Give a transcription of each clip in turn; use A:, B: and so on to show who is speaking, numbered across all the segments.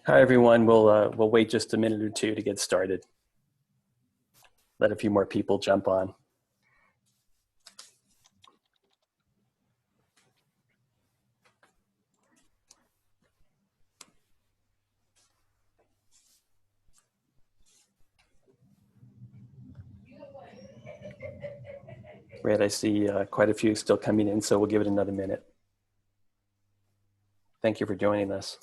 A: Hi, everyone. We'll wait just a minute or two to get started. Let a few more people jump on. Great, I see quite a few still coming in, so we'll give it another minute. Thank you for joining us.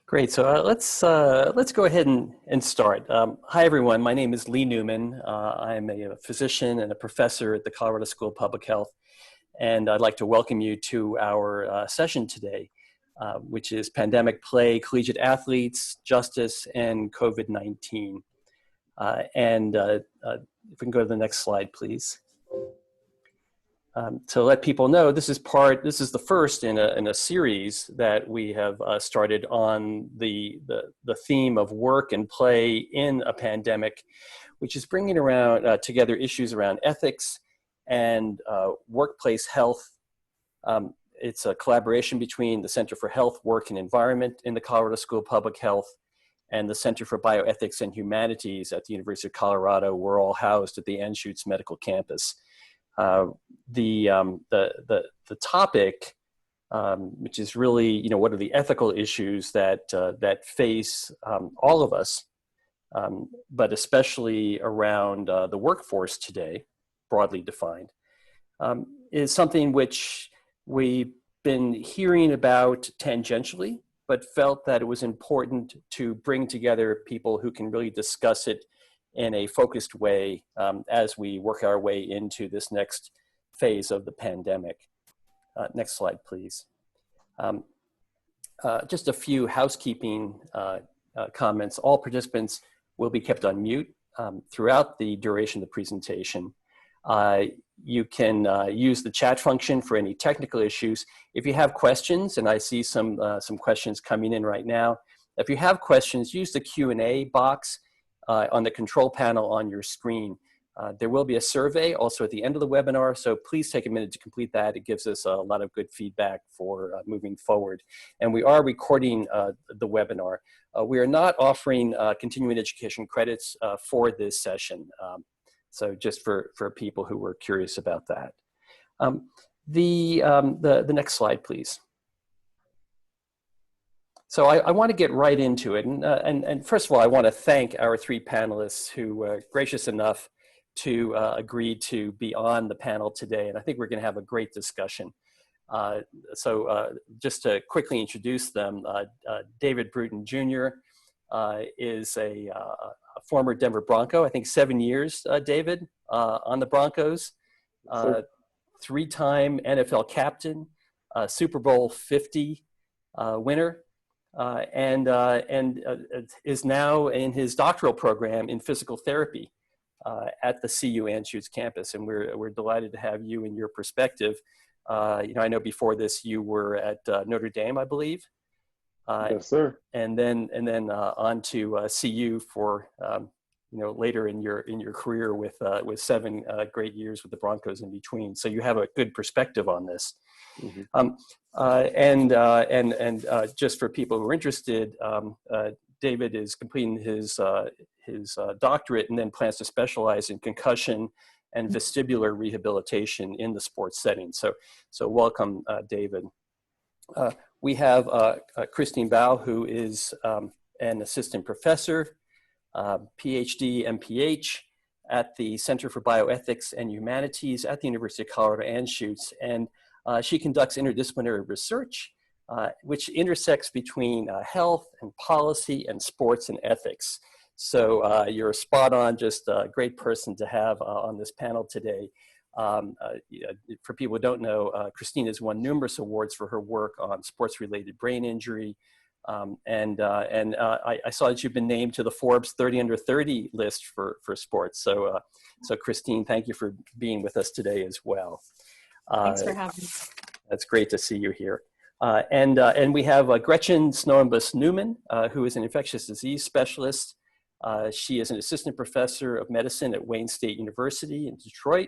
A: Great, so let's go ahead and start. Hi, everyone. My name is Lee Newman. I'm a physician and a professor at the Colorado School of Public Health, and I'd like to welcome you to our session today, which is Pandemic Play, Collegiate Athletes, Justice, and COVID-19. If we can go to the next slide, please. To let people know, this is the first in a series that we have started on the theme of work and play in a pandemic, which is bringing around together issues around ethics and workplace health. It's a collaboration between the Center for Health, Work, and Environment in the Colorado School of Public Health and the Center for Bioethics and Humanities at the University of Colorado. We're all housed at the Anschutz Medical Campus. The topic, which is really, what are the ethical issues that face all of us, but especially around the workforce today, broadly defined, is something which we've been hearing about tangentially, but felt that it was important to bring together people who can really discuss it in a focused way as we work our way into this next phase of the pandemic. Next slide, please. Just a few housekeeping comments. All participants will be kept on mute throughout the duration of the presentation. You can use the chat function for any technical issues. If you have questions, and I see some questions coming in right now, if you have questions, use the Q&A box on the control panel on your screen. There will be a survey also at the end of the webinar, so please take a minute to complete that. It gives us a lot of good feedback for moving forward. And we are recording the webinar. We are not offering continuing education credits for this session, so just for people who were curious about that. The next slide, please. So I want to get right into it. And first of all, I want to thank our three panelists who were gracious enough to agree to be on the panel today. And I think we're going to have a great discussion. Just to quickly introduce them, David Bruton Jr. Is a former Denver Bronco, I think 7 years, David, on the Broncos, three-time NFL captain, Super Bowl 50 winner. And is now in his doctoral program in physical therapy at the CU Anschutz campus, and we're delighted to have you and your perspective. I know before this you were at Notre Dame, I believe.
B: Yes, sir.
A: And then on to CU for later in your career with 7 great years with the Broncos in between. So you have a good perspective on this. Mm-hmm. Just for people who are interested, David is completing his doctorate and then plans to specialize in concussion and vestibular rehabilitation in the sports setting. So welcome, David. We have Christine Bao, who is an assistant professor, PhD, MPH at the Center for Bioethics and Humanities at the University of Colorado Anschutz. And she conducts interdisciplinary research, which intersects between health and policy and sports and ethics. So you're spot on, just a great person to have on this panel today. For people who don't know, Christine has won numerous awards for her work on sports-related brain injury, I saw that you've been named to the Forbes 30 under 30 list for sports. So Christine, thank you for being with us today as well.
C: Thanks for having me.
A: That's great to see you here. And we have Gretchen Snowenbus-Newman, who is an infectious disease specialist. She is an assistant professor of medicine at Wayne State University in Detroit.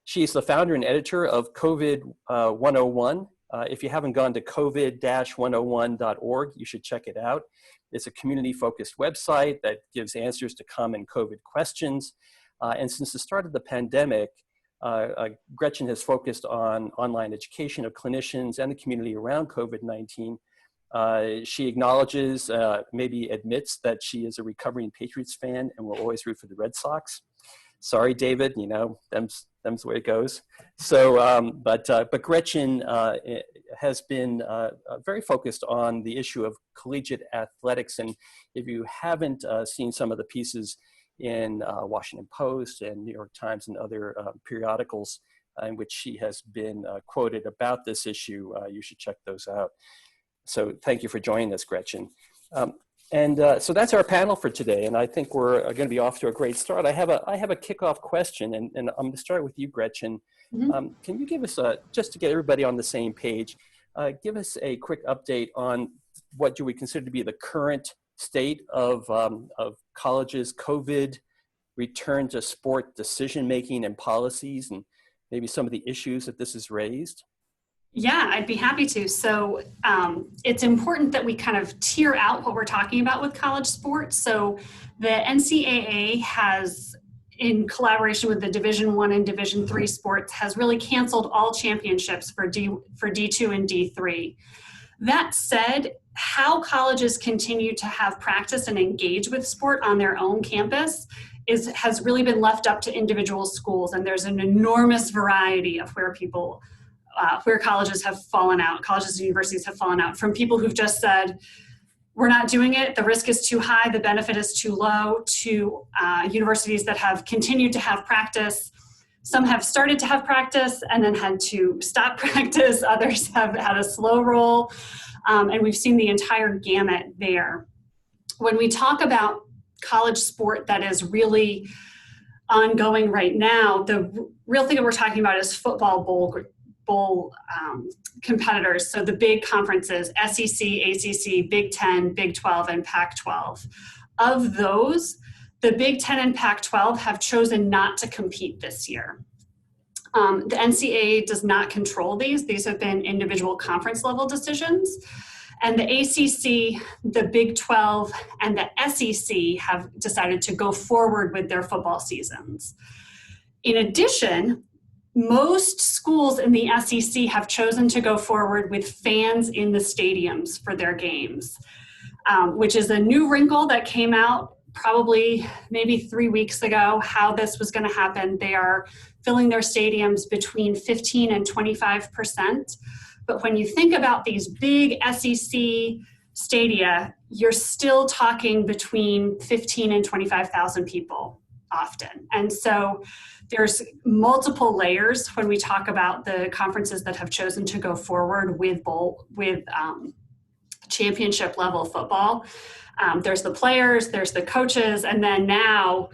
A: She is the founder and editor of COVID 101. If you haven't gone to covid-101.org, you should check it out. It's a community-focused website that gives answers to common COVID questions. And since the start of the pandemic, Gretchen has focused on online education of clinicians and the community around COVID-19. She acknowledges, maybe admits that she is a recovering Patriots fan and will always root for the Red Sox. Sorry, David, you know, them's the way it goes. So, but Gretchen has been very focused on the issue of collegiate athletics. And if you haven't seen some of the pieces in Washington Post and New York Times and other periodicals in which she has been quoted about this issue, you should check those out. So thank you for joining us, Gretchen. So that's our panel for today, and I think we're going to be off to a great start. I have a kickoff question, and I'm going to start with you, Gretchen. Mm-hmm. Can you give us, just to get everybody on the same page, give us a quick update on what do we consider to be the current state of colleges' COVID return to sport decision-making and policies, and maybe some of the issues that this has raised?
C: Yeah, I'd be happy to. So it's important that we kind of tier out what we're talking about with college sports. So the NCAA has, in collaboration with the Division I and Division III sports, has really canceled all championships for D2 and D3. That said, how colleges continue to have practice and engage with sport on their own campus has really been left up to individual schools, and there's an enormous variety of where colleges have fallen out, colleges and universities have fallen out, from people who've just said, we're not doing it, the risk is too high, the benefit is too low, to universities that have continued to have practice. Some have started to have practice and then had to stop practice. Others have had a slow roll. And we've seen the entire gamut there. When we talk about college sport that is really ongoing right now, the real thing that we're talking about is football bowl competitors. So the big conferences, SEC, ACC, Big Ten, Big 12, and Pac-12. Of those, the Big Ten and Pac-12 have chosen not to compete this year. The NCAA does not control these. These have been individual conference level decisions. And the ACC, the Big 12, and the SEC have decided to go forward with their football seasons. In addition, most schools in the SEC have chosen to go forward with fans in the stadiums for their games, which is a new wrinkle that came out probably maybe 3 weeks ago, how this was going to happen. They are filling their stadiums between 15 and 25%. But when you think about these big SEC stadia, you're still talking between 15 and 25,000 people often. And so there's multiple layers when we talk about the conferences that have chosen to go forward with championship level football. There's the players, there's the coaches, and then now,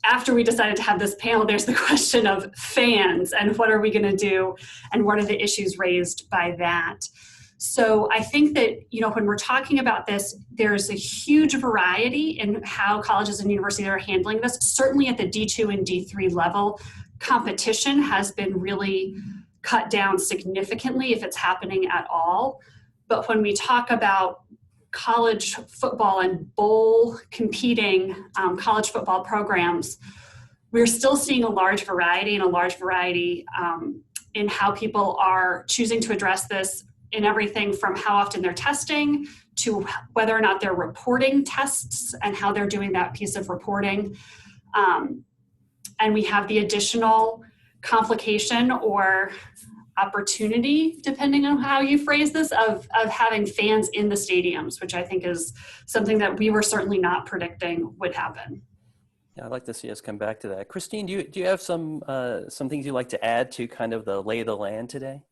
C: after we decided to have this panel, there's the question of fans and what are we going to do and what are the issues raised by that. So I think that, when we're talking about this, there's a huge variety in how colleges and universities are handling this. Certainly at the D2 and D3 level, competition has been really cut down significantly if it's happening at all. But when we talk about college football and bowl competing college football programs, we're still seeing a large variety in how people are choosing to address this, in everything from how often they're testing to whether or not they're reporting tests and how they're doing that piece of reporting. And we have the additional complication or opportunity, depending on how you phrase this, of having fans in the stadiums, which I think is something that we were certainly not predicting would happen.
A: Yeah, I'd like to see us come back to that. Christine, do you have some things you'd like to add to kind of the lay of the land today?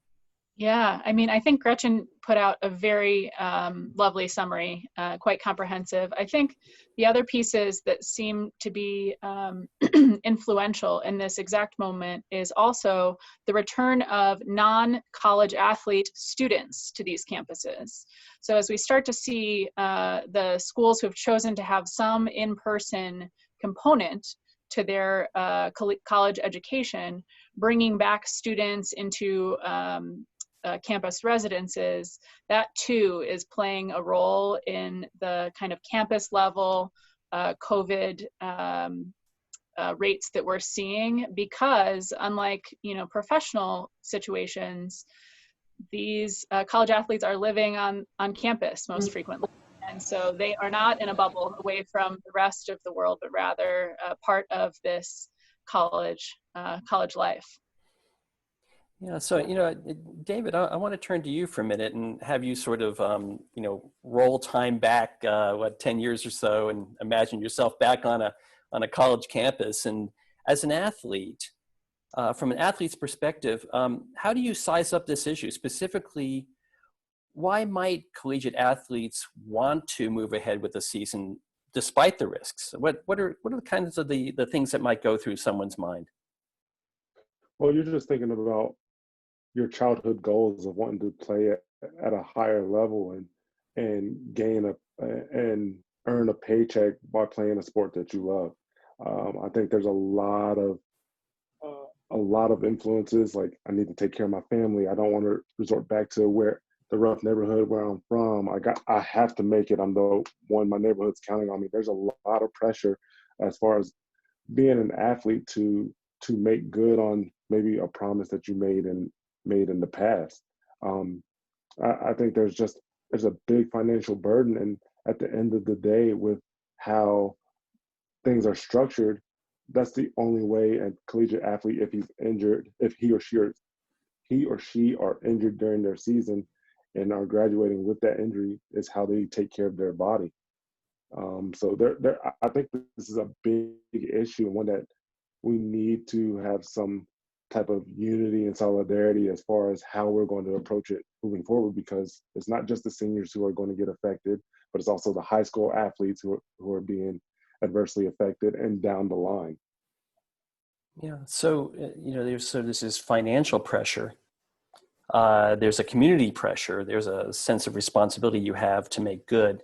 D: Yeah, I mean, I think Gretchen put out a very lovely summary, quite comprehensive. I think the other pieces that seem to be influential in this exact moment is also the return of non-college athlete students to these campuses. So as we start to see the schools who have chosen to have some in-person component to their college education, bringing back students into campus residences, that too is playing a role in the kind of campus level COVID rates that we're seeing, because unlike, you know, professional situations, these college athletes are living on campus most frequently. And so they are not in a bubble away from the rest of the world, but rather part of this college life.
A: Yeah, so, you know, David, I want to turn to you for a minute and have you sort of, you know, roll time back, 10 years or so, and imagine yourself back on a college campus. And as an athlete, from an athlete's perspective, how do you size up this issue? Specifically, why might collegiate athletes want to move ahead with the season despite the risks? What are the kinds of the things that might go through someone's mind?
B: Well, you're just thinking about your childhood goals of wanting to play at a higher level and and earn a paycheck by playing a sport that you love. I think there's a lot of influences. Like, I need to take care of my family. I don't want to resort back to where the rough neighborhood where I'm from. I have to make it. I'm the one my neighborhood's counting on me. There's a lot of pressure as far as being an athlete to make good on maybe a promise that you made in the past. I think there's a big financial burden, and at the end of the day, with how things are structured, that's the only way a collegiate athlete, if he's injured, if he or she are injured during their season and are graduating with that injury, is how they take care of their body. So I think this is a big issue, and one that we need to have some type of unity and solidarity as far as how we're going to approach it moving forward, because it's not just the seniors who are going to get affected, but it's also the high school athletes who are being adversely affected and down the line.
A: Yeah, so, you know, this is financial pressure. There's a community pressure. There's a sense of responsibility you have to make good.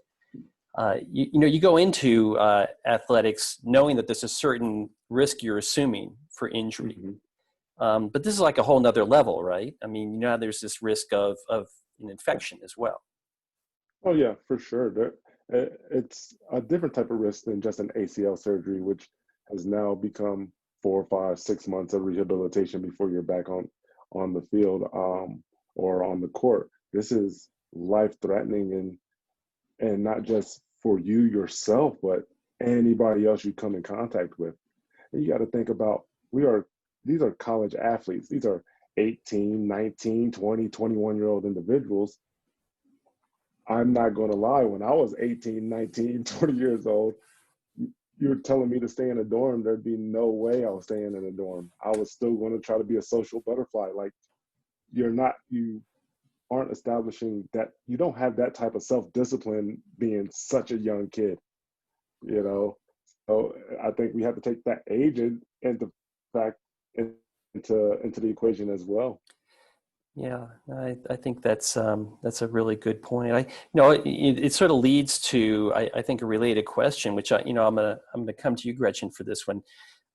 A: You know, you go into athletics knowing that there's a certain risk you're assuming for injury. Mm-hmm. But this is like a whole nother level, right? I mean, you know, there's this risk of an infection as well.
B: Oh yeah, for sure. It's a different type of risk than just an ACL surgery, which has now become 4, 5, 6 months of rehabilitation before you're back on the field or on the court. This is life-threatening, and not just for you yourself, but anybody else you come in contact with. And you got to think about, these are college athletes. These are 18, 19, 20, 21-year-old individuals. I'm not going to lie, when I was 18, 19, 20 years old, you were telling me to stay in a dorm, there'd be no way I was staying in a dorm. I was still going to try to be a social butterfly. Like, you aren't establishing that, you don't have that type of self-discipline being such a young kid, you know? So I think we have to take that age into the equation as well.
A: Yeah, I think that's a really good point. It sort of leads to, I think, a related question, which I'm gonna come to you, Gretchen, for this one.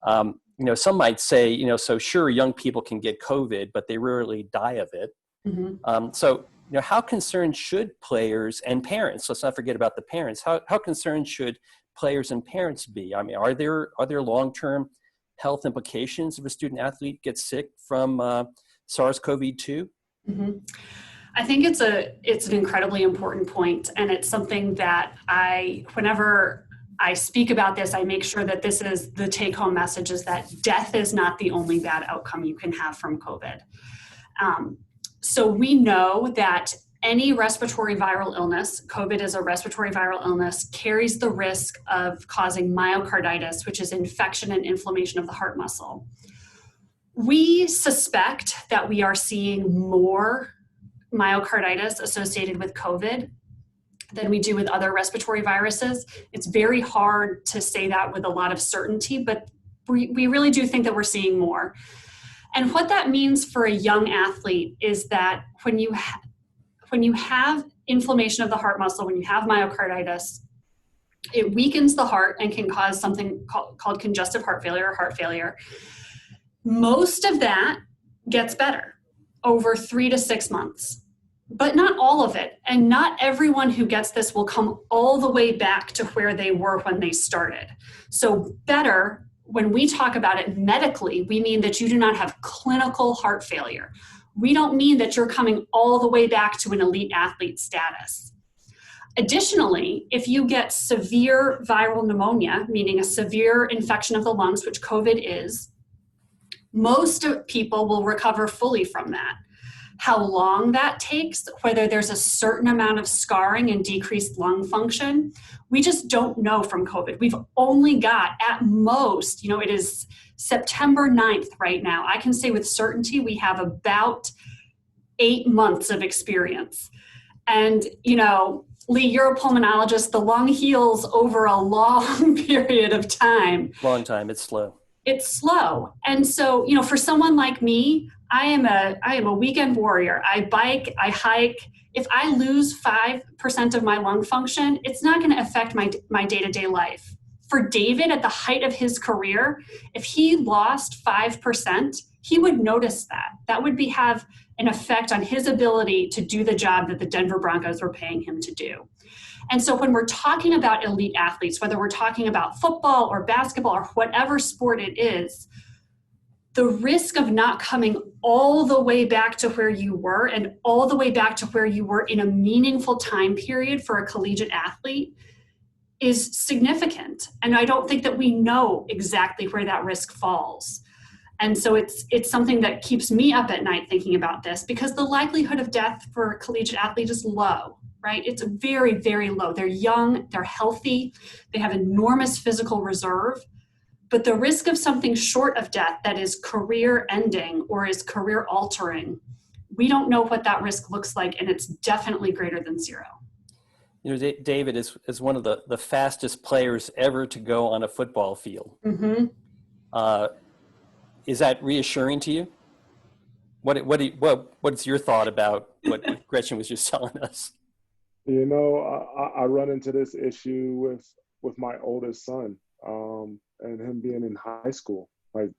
A: You know, some might say, you know, so sure, young people can get COVID, but they rarely die of it. Mm-hmm. So, you know, how concerned should players and parents? Let's not forget about the parents. How concerned should players and parents be? I mean, are there long-term health implications if a student athlete gets sick from SARS-CoV-2?
C: Mm-hmm. I think it's an incredibly important point, and it's something that whenever I speak about this, I make sure that this is the take-home message, is that death is not the only bad outcome you can have from COVID. So we know that any respiratory viral illness, COVID is a respiratory viral illness, carries the risk of causing myocarditis, which is infection and inflammation of the heart muscle. We suspect that we are seeing more myocarditis associated with COVID than we do with other respiratory viruses. It's very hard to say that with a lot of certainty, but we really do think that we're seeing more. And what that means for a young athlete is that when you have inflammation of the heart muscle, when you have myocarditis, it weakens the heart and can cause something called congestive heart failure or heart failure. Most of that gets better over 3 to 6 months, but not all of it. And not everyone who gets this will come all the way back to where they were when they started. So better, when we talk about it medically, we mean that you do not have clinical heart failure. We don't mean that you're coming all the way back to an elite athlete status. Additionally, if you get severe viral pneumonia, meaning a severe infection of the lungs, which COVID is, most people will recover fully from that. How long that takes, whether there's a certain amount of scarring and decreased lung function, we just don't know from COVID. We've only got, at most, it is September 9th right now. I can say with certainty we have about 8 months of experience. And, Lee, you're a pulmonologist. The lung heals over a long period of time.
A: Long time. It's slow.
C: It's slow. And so, for someone like me, I am a weekend warrior. I bike, I hike. If I lose 5% of my lung function, it's not going to affect my day-to-day life. For David, at the height of his career, if he lost 5%, he would notice that. That would have an effect on his ability to do the job that the Denver Broncos were paying him to do. And so when we're talking about elite athletes, whether we're talking about football or basketball or whatever sport it is, the risk of not coming all the way back to where you were and all the way back to where you were in a meaningful time period for a collegiate athlete is significant. And I don't think that we know exactly where that risk falls. And so it's something that keeps me up at night thinking about this, because the likelihood of death for a collegiate athlete is low, right? It's very, very low. They're young, they're healthy, they have enormous physical reserve, but the risk of something short of death that is career ending or is career altering, we don't know what that risk looks like, and it's definitely greater than zero.
A: David is one of the fastest players ever to go on a football field.
C: Mm-hmm.
A: Is that reassuring to you? What's your thought about what Gretchen was just telling us?
B: I run into this issue with my oldest son, and him being in high school. Like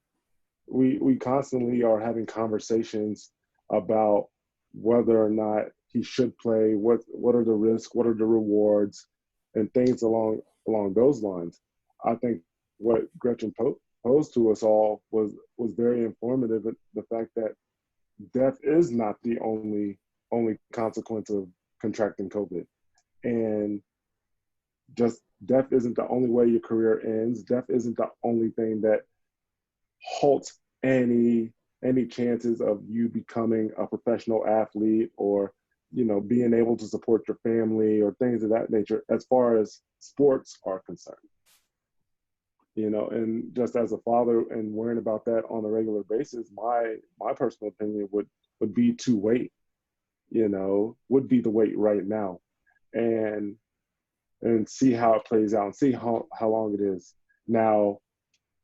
B: we constantly are having conversations about whether or not he should play, what are the risks, what are the rewards, and things along those lines. I think what Gretchen posed to us all was very informative. The fact that death is not the only consequence of contracting COVID, and just death isn't the only way your career ends. Death isn't the only thing that halts any chances of you becoming a professional athlete or being able to support your family or things of that nature as far as sports are concerned. And just as a father and worrying about that on a regular basis, my personal opinion would be to wait, would be the wait right now and see how it plays out and see how long it is. Now,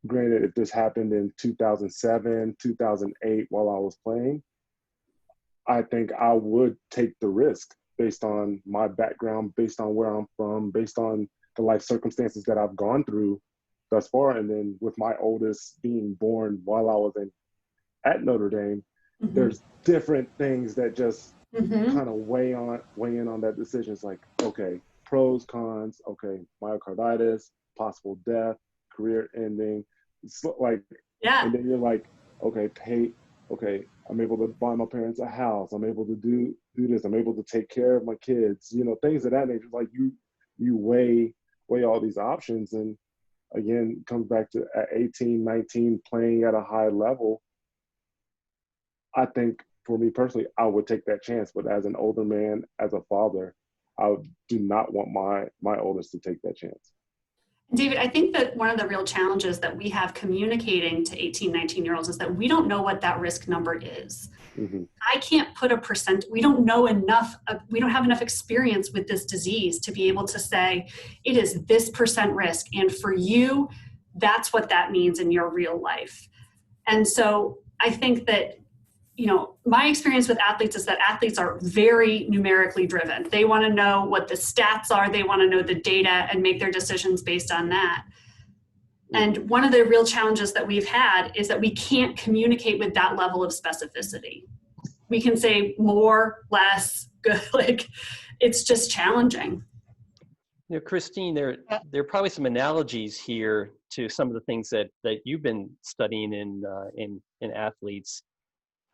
B: granted, if this happened in 2007, 2008 while I was playing, I think I would take the risk based on my background, based on where I'm from, based on the life circumstances that I've gone through thus far. And then with my oldest being born while I was at Notre Dame,
C: Mm-hmm.
B: there's different things that just
C: Mm-hmm.
B: kind of weigh in on that decision. It's like, okay, pros, cons, okay, myocarditis, possible death, career ending. It's like,
C: Yeah.
B: and then you're like, okay, I'm able to buy my parents a house. I'm able to do this. I'm able to take care of my kids, things of that nature. Like you weigh all these options. And again, comes back to at 18, 19, playing at a high level. I think for me personally, I would take that chance. But as an older man, as a father, I do not want my oldest to take that chance.
C: David, I think that one of the real challenges that we have communicating to 18, 19-year-olds is that we don't know what that risk number is.
B: Mm-hmm.
C: I can't put a percent, we don't know enough, we don't have enough experience with this disease to be able to say, it is this percent risk. And for you, that's what that means in your real life. And so I think that, my experience with athletes is that athletes are very numerically driven. They want to know what the stats are. They want to know the data and make their decisions based on that. And one of the real challenges that we've had is that we can't communicate with that level of specificity. We can say more, less, good, like it's just challenging.
A: Christine, there are probably some analogies here to some of the things that you've been studying in athletes.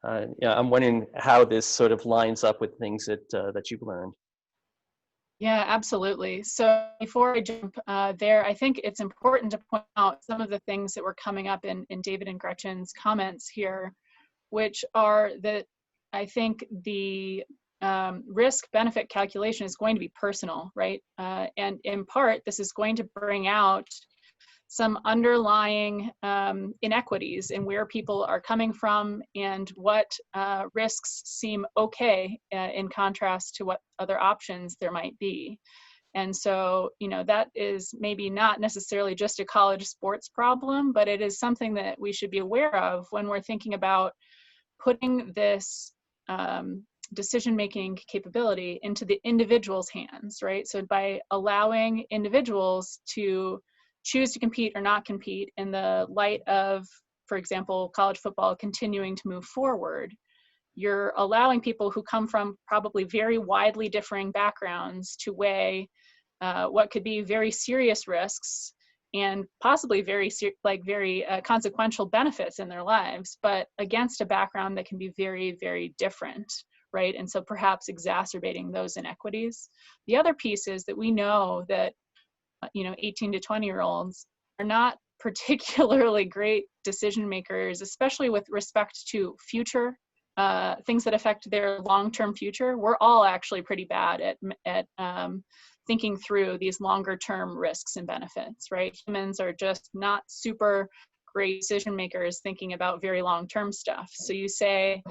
A: I'm wondering how this sort of lines up with things that you've learned.
D: Yeah, absolutely. So before I jump there, I think it's important to point out some of the things that were coming up in David and Gretchen's comments here, which are that I think the risk-benefit calculation is going to be personal, right? And in part, this is going to bring out some underlying inequities in where people are coming from and what risks seem okay in contrast to what other options there might be. And so, that is maybe not necessarily just a college sports problem, but it is something that we should be aware of when we're thinking about putting this decision-making capability into the individual's hands, right? So by allowing individuals to choose to compete or not compete in the light of, for example, college football continuing to move forward, you're allowing people who come from probably very widely differing backgrounds to weigh what could be very serious risks and possibly very consequential benefits in their lives, but against a background that can be very, very different, right? And so perhaps exacerbating those inequities. The other piece is that we know that 18 to 20-year-olds are not particularly great decision makers, especially with respect to future things that affect their long-term future. We're all actually pretty bad at thinking through these longer-term risks and benefits, right? Humans are just not super great decision makers thinking about very long-term stuff. So you say,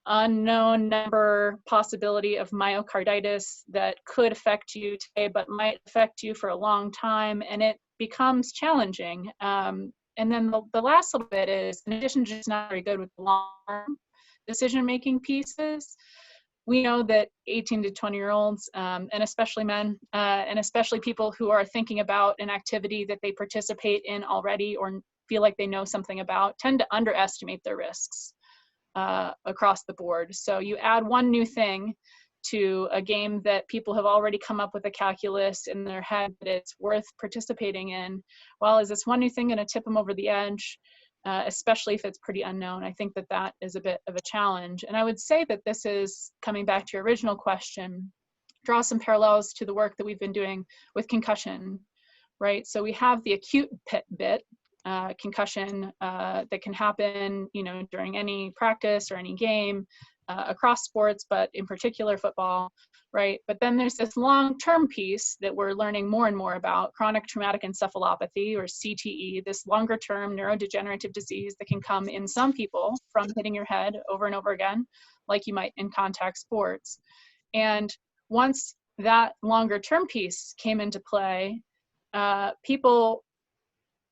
D: unknown number possibility of myocarditis that could affect you today, but might affect you for a long time, and it becomes challenging. And then the last little bit is, in addition to just not very good with the long-term decision-making pieces, we know that 18 to 20-year-olds, and especially men, and especially people who are thinking about an activity that they participate in already or feel like they know something about, tend to underestimate their risks across the board. So you add one new thing to a game that people have already come up with a calculus in their head that it's worth participating in. Well, is this one new thing going to tip them over the edge, especially if it's pretty unknown? I think that is a bit of a challenge. And I would say that this is, coming back to your original question, draw some parallels to the work that we've been doing with concussion, right? So we have the acute bit, concussion that can happen, during any practice or any game across sports, but in particular football, right? But then there's this long-term piece that we're learning more and more about, chronic traumatic encephalopathy, or CTE, this longer-term neurodegenerative disease that can come in some people from hitting your head over and over again, like you might in contact sports. And once that longer-term piece came into play, people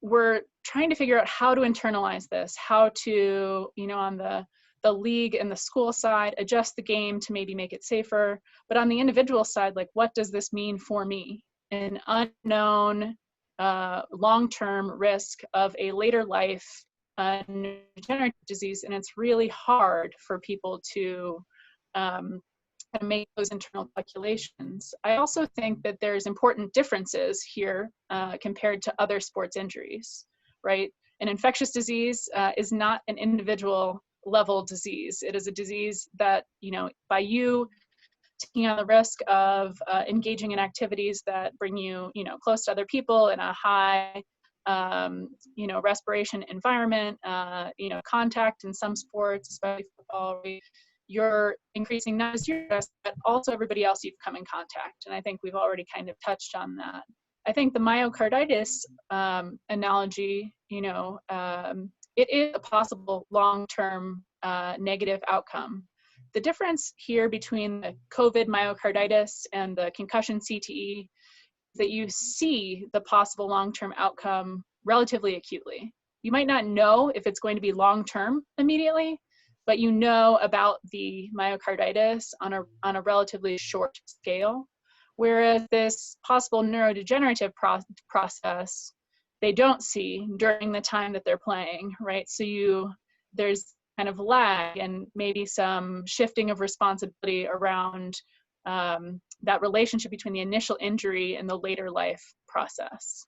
D: were trying to figure out how to internalize this, how to, on the league and the school side, adjust the game to maybe make it safer. But on the individual side, like, what does this mean for me? An unknown long-term risk of a later life neurodegenerative disease. And it's really hard for people to make those internal calculations. I also think that there's important differences here compared to other sports injuries, right? An infectious disease is not an individual level disease. It is a disease that, by you taking on the risk of engaging in activities that bring you, close to other people in a high, respiration environment, contact in some sports, especially football, you're increasing not just your risk, but also everybody else you've come in contact. And I think we've already kind of touched on that. I think the myocarditis analogy, it is a possible long-term negative outcome. The difference here between the COVID myocarditis and the concussion CTE is that you see the possible long-term outcome relatively acutely. You might not know if it's going to be long-term immediately, but you know about the myocarditis on a relatively short scale. Whereas this possible neurodegenerative process, they don't see during the time that they're playing, right? So there's kind of lag and maybe some shifting of responsibility around that relationship between the initial injury and the later life process.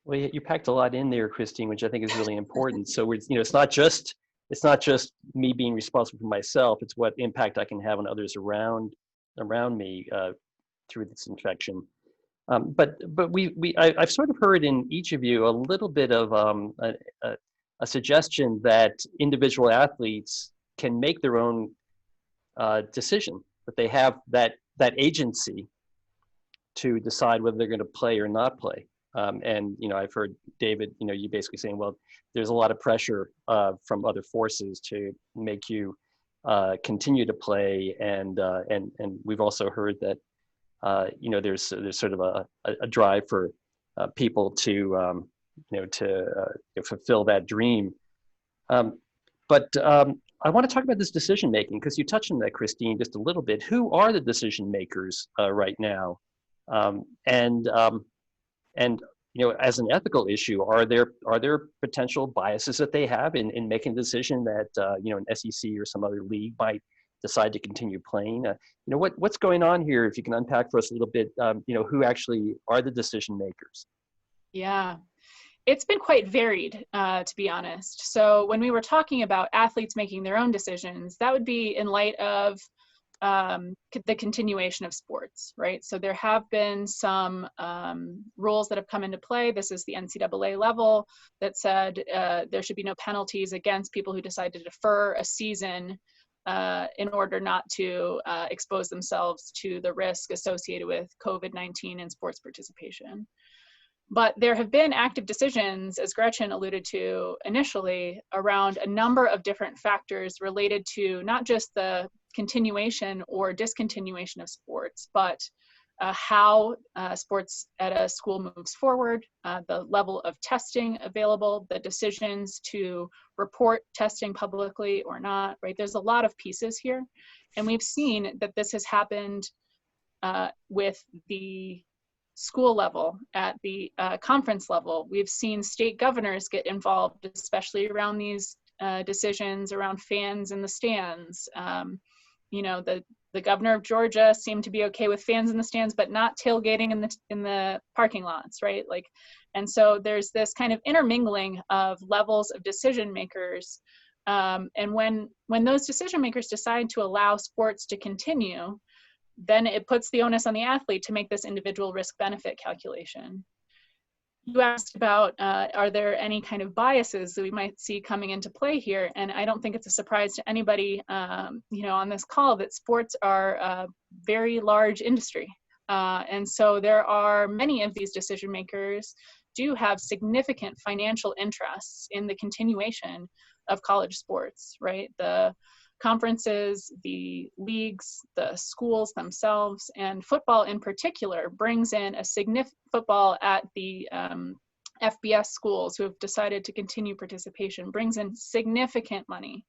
A: Well, you packed a lot in there, Christine, which I think is really important. So it's not just me being responsible for myself; it's what impact I can have on others around me through this infection. But I've sort of heard in each of you a little bit of a suggestion that individual athletes can make their own decision, that they have that agency to decide whether they're going to play or not play. And I've heard David, you basically saying, well, there's a lot of pressure from other forces to make you continue to play, and we've also heard that there's sort of a drive for people to fulfill that dream. But I want to talk about this decision making, because you touched on that, Christine, just a little bit. Who are the decision makers right now? And as an ethical issue, are there potential biases that they have in making the decision that an SEC or some other league might decide to continue playing? What's going on here? If you can unpack for us a little bit, who actually are the decision makers?
D: Yeah, it's been quite varied, to be honest. So when we were talking about athletes making their own decisions, that would be in light of the continuation of sports, right? So there have been some rules that have come into play. This is the NCAA level that said there should be no penalties against people who decide to defer a season in order not to expose themselves to the risk associated with COVID-19 and sports participation. But there have been active decisions, as Gretchen alluded to initially, around a number of different factors related to not just the continuation or discontinuation of sports, but how sports at a school moves forward, the level of testing available, the decisions to report testing publicly or not, right? There's a lot of pieces here. And we've seen that this has happened with the school level, at the conference level. We've seen state governors get involved, especially around these decisions around fans in the stands. The governor of Georgia seemed to be okay with fans in the stands, but not tailgating in the parking lots, right? And so there's this kind of intermingling of levels of decision makers. And when those decision makers decide to allow sports to continue, then it puts the onus on the athlete to make this individual risk-benefit calculation. You asked about, are there any kind of biases that we might see coming into play here? And I don't think it's a surprise to anybody, on this call, that sports are a very large industry. And so there are many of these decision makers do have significant financial interests in the continuation of college sports, right? The conferences, the leagues, the schools themselves, and football in particular brings in a significant football at the FBS schools who have decided to continue participation, brings in significant money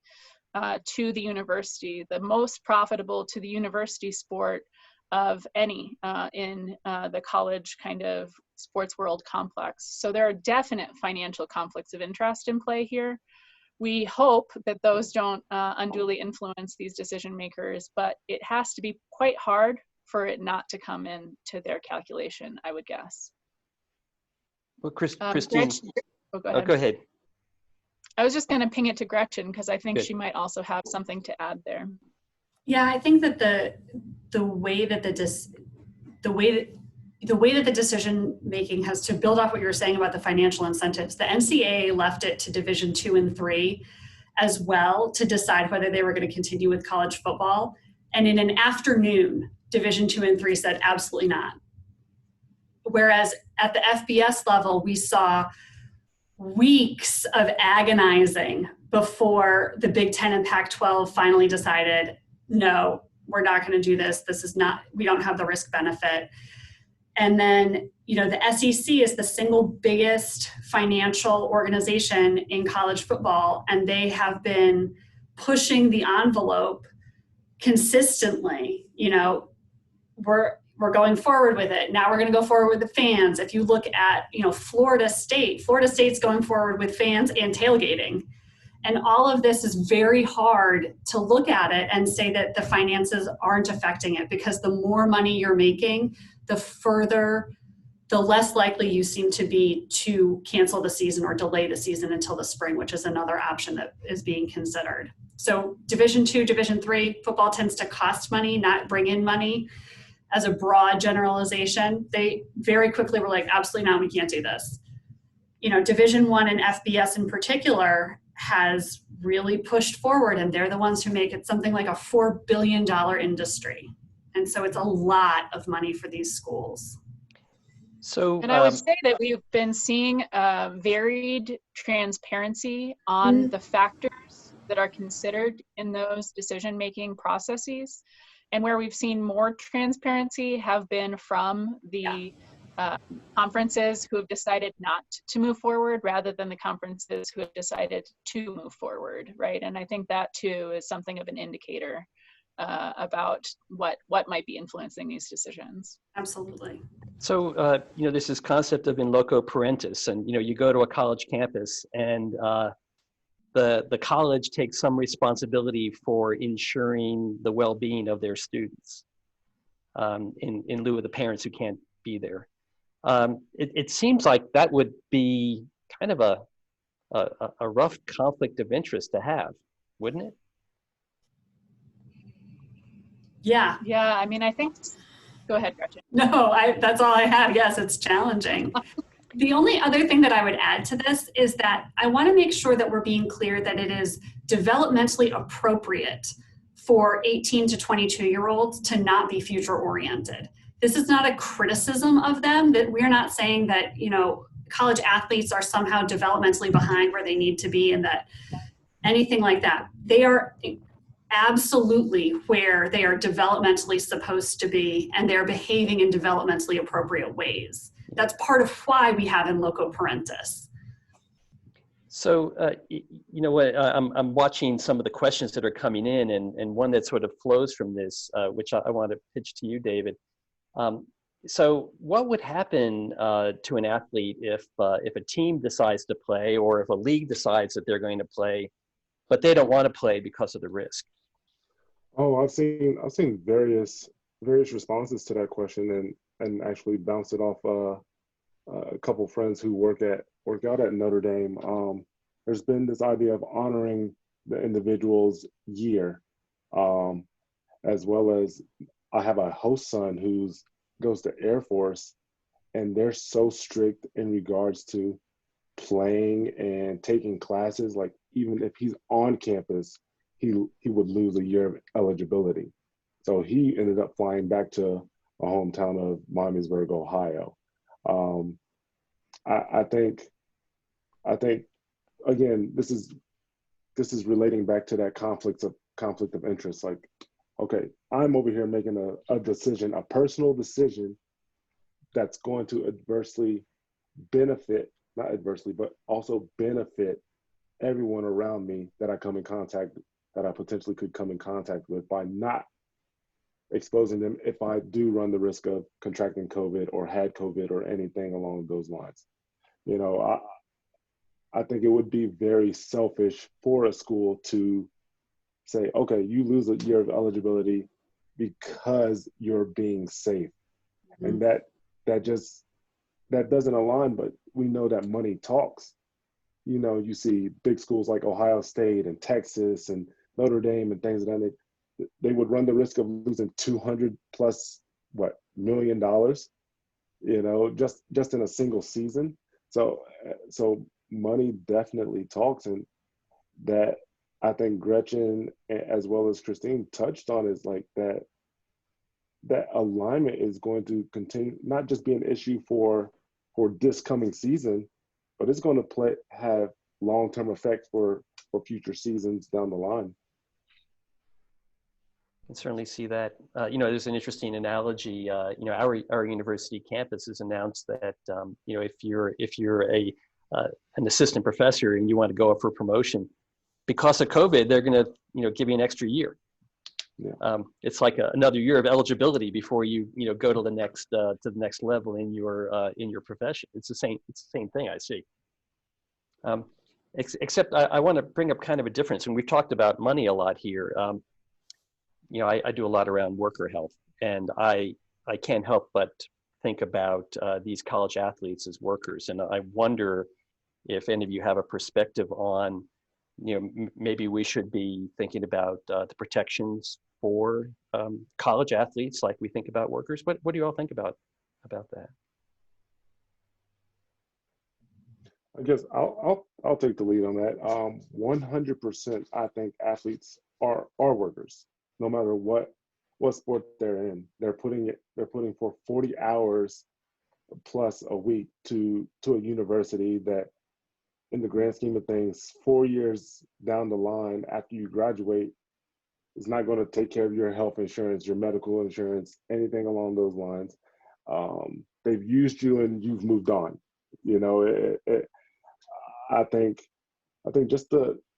D: to the university, the most profitable to the university sport of any in the college kind of sports world complex. So there are definite financial conflicts of interest in play here. We hope that those don't unduly influence these decision makers, but it has to be quite hard for it not to come into their calculation, I would guess.
A: Well, Christine,
D: Gretchen, go ahead.
A: Go ahead.
D: I was just going to ping it to Gretchen because I think
A: Good.
D: She might also have something to add there.
C: Yeah, I think that the way that the decision making has, to build off what you were saying about the financial incentives, the NCAA left it to Division II and III as well to decide whether they were going to continue with college football. And in an afternoon, Division II and III said absolutely not. Whereas at the FBS level, we saw weeks of agonizing before the Big Ten and Pac-12 finally decided, no, we're not going to do this. This is not, we don't have the risk benefit. And then, the SEC is the single biggest financial organization in college football, and they have been pushing the envelope consistently. We're going forward with it. Now we're going to go forward with the fans. If you look at, Florida State's going forward with fans and tailgating. And all of this is very hard to look at it and say that the finances aren't affecting it, because the more money you're making, the less likely you seem to be to cancel the season or delay the season until the spring, which is another option that is being considered. So Division II, Division III, football tends to cost money, not bring in money. As a broad generalization, they very quickly were like, absolutely not, we can't do this. Division I and FBS in particular has really pushed forward, and they're the ones who make it something like a $4 billion industry. And so it's a lot of money for these schools.
A: So,
D: and I would say that we've been seeing varied transparency on the factors that are considered in those decision-making processes. And where we've seen more transparency have been from the conferences who have decided not to move forward, rather than the conferences who have decided to move forward, right? And I think that too is something of an indicator about what might be influencing these decisions.
C: Absolutely.
A: So, there's this concept of in loco parentis, and, you go to a college campus and the college takes some responsibility for ensuring the well-being of their students in lieu of the parents who can't be there. It seems like that would be kind of a rough conflict of interest to have, wouldn't it?
C: Yeah.
D: Yeah, I mean, I think, go ahead, Gretchen.
C: No, that's all I have. Yes, it's challenging. The only other thing that I would add to this is that I want to make sure that we're being clear that it is developmentally appropriate for 18 to 22-year-olds to not be future oriented. This is not a criticism of them, that we're not saying that, college athletes are somehow developmentally behind where they need to be, and that anything like that. They are absolutely where they are developmentally supposed to be, and they're behaving in developmentally appropriate ways. That's part of why we have in loco parentis.
A: So, I'm watching some of the questions that are coming in, and one that sort of flows from this, which I want to pitch to you, David. So what would happen to an athlete if a team decides to play, or if a league decides that they're going to play, but they don't want to play because of the risk?
B: Oh, I've seen various responses to that question, and actually bounced it off a couple friends who work out at Notre Dame. There's been this idea of honoring the individual's year, as well as I have a host son who goes to Air Force, and they're so strict in regards to playing and taking classes. Like, even if he's on campus, he would lose a year of eligibility. So he ended up flying back to a hometown of Miamisburg, Ohio. I think again, this is relating back to that conflict of interest. Like, okay, I'm over here making a decision, a personal decision that's going to adversely benefit, not adversely, but also benefit everyone around me that I potentially could come in contact with, by not exposing them if I do run the risk of contracting COVID or had COVID or anything along those lines. I think it would be very selfish for a school to say, okay, you lose a year of eligibility because you're being safe. Mm-hmm. And that doesn't align, but we know that money talks. You see big schools like Ohio State and Texas and Notre Dame and things of that nature. They would run the risk of losing $200+ million, just in a single season. So money definitely talks, and that I think Gretchen as well as Christine touched on is like that. that alignment is going to continue, not just be an issue for this coming season, but it's going to have long-term effects for future seasons down the line.
A: I can certainly see that. You know, there's an interesting analogy. You know, our university campus has announced that you know, if you're an assistant professor and you want to go up for promotion, because of COVID, they're going to, you know, give you an extra year.
B: Yeah.
A: It's like another year of eligibility before you go to the next level in your profession. It's the same thing I see. Except I want to bring up kind of a difference, and we've talked about money a lot here. You know, I do a lot around worker health, and I can't help but think about these college athletes as workers, and I wonder if any of you have a perspective on, you know, maybe we should be thinking about the protections for college athletes like we think about workers. What do you all think about that?
B: I guess I'll take the lead on that. 100%, I think athletes are workers, no matter what sport they're in. They're putting for 40 hours plus a week to a university that, in the grand scheme of things, 4 years down the line after you graduate, is not going to take care of your health insurance, your medical insurance, anything along those lines. They've used you and you've moved on. You know, I think just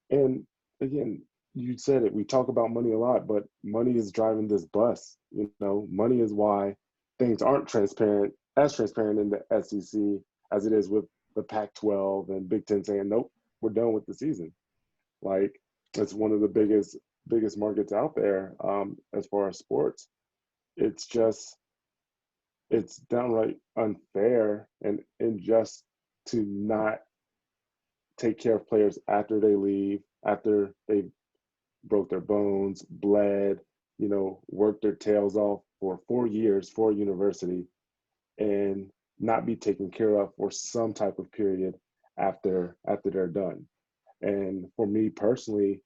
B: and again, you said it, we talk about money a lot, but money is driving this bus. You know, money is why things aren't as transparent in the SEC as it is with the Pac-12 and Big Ten saying, nope, we're done with the season. Like, it's one of the biggest markets out there as far as sports. It's downright unfair and unjust to not take care of players after they leave, after they broke their bones, bled, you know, worked their tails off for 4 years for a university, and not be taken care of for some type of period after they're done. And for me personally,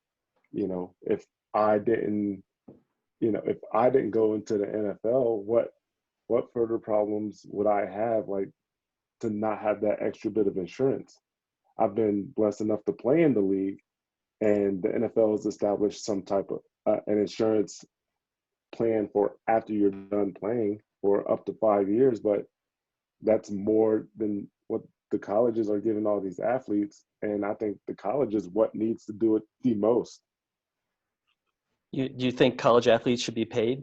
B: you know, if I didn't go into the NFL, what further problems would I have, like, to not have that extra bit of insurance? I've been blessed enough to play in the league, and the NFL has established some type of an insurance plan for after you're done playing for up to 5 years, but that's more than what the colleges are giving all these athletes. And I think the college is what needs to do it the most.
A: Do you think college athletes should be paid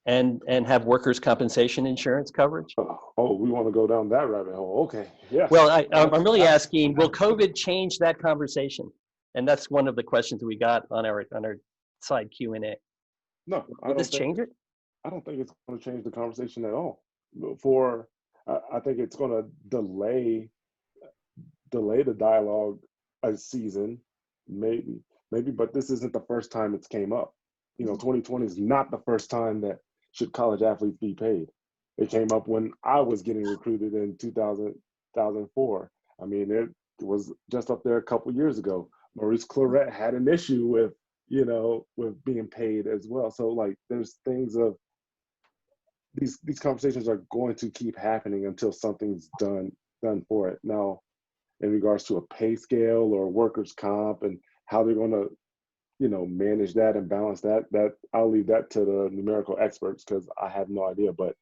A: and have workers' compensation insurance coverage?
B: Oh, we want to go down that rabbit hole. Okay, yeah.
A: Well, I'm really asking, will COVID change that conversation? And that's one of the questions we got on our side Q&A.
B: No,
A: will this change it?
B: I don't think it's going to change the conversation at all. I think it's going to delay the dialogue a season, maybe, but this isn't the first time it's came up. You know, 2020 is not the first time that should college athletes be paid. It came up when I was getting recruited in 2004. I mean, it was just up there a couple years ago. Maurice Claret had an issue with being paid as well. So, like, there's things of these conversations are going to keep happening until something's done for it. Now, in regards to a pay scale or workers' comp and how they're going to, you know, manage that and balance that I'll leave that to the numerical experts, because I have no idea. But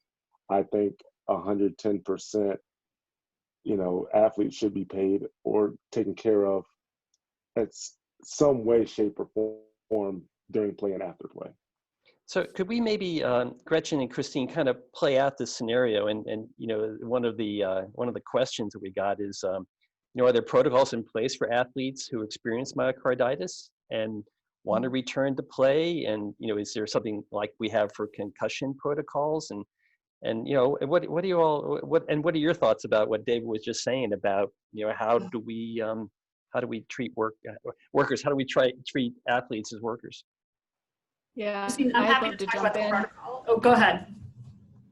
B: I think 110%, you know, athletes should be paid or taken care of at some way, shape, or form during play and after play.
A: So could we maybe, Gretchen and Christine, kind of play out this scenario? And you know, one of the questions that we got is, you know, are there protocols in place for athletes who experience myocarditis and want to return to play? And, you know, is there something like we have for concussion protocols? And you know, what do you all, what are your thoughts about what David was just saying about, you know, how do we treat workers? How do we treat athletes as workers?
D: Yeah,
C: I'm happy to talk about the protocol. Oh, go ahead.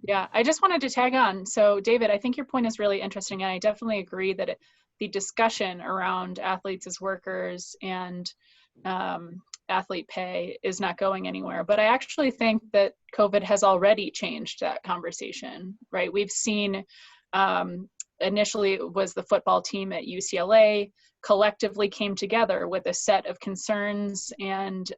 D: Yeah, I just wanted to tag on. So, David, I think your point is really interesting, and I definitely agree that the discussion around athletes as workers and athlete pay is not going anywhere. But I actually think that COVID has already changed that conversation, right? We've seen, initially it was the football team at UCLA collectively came together with a set of concerns and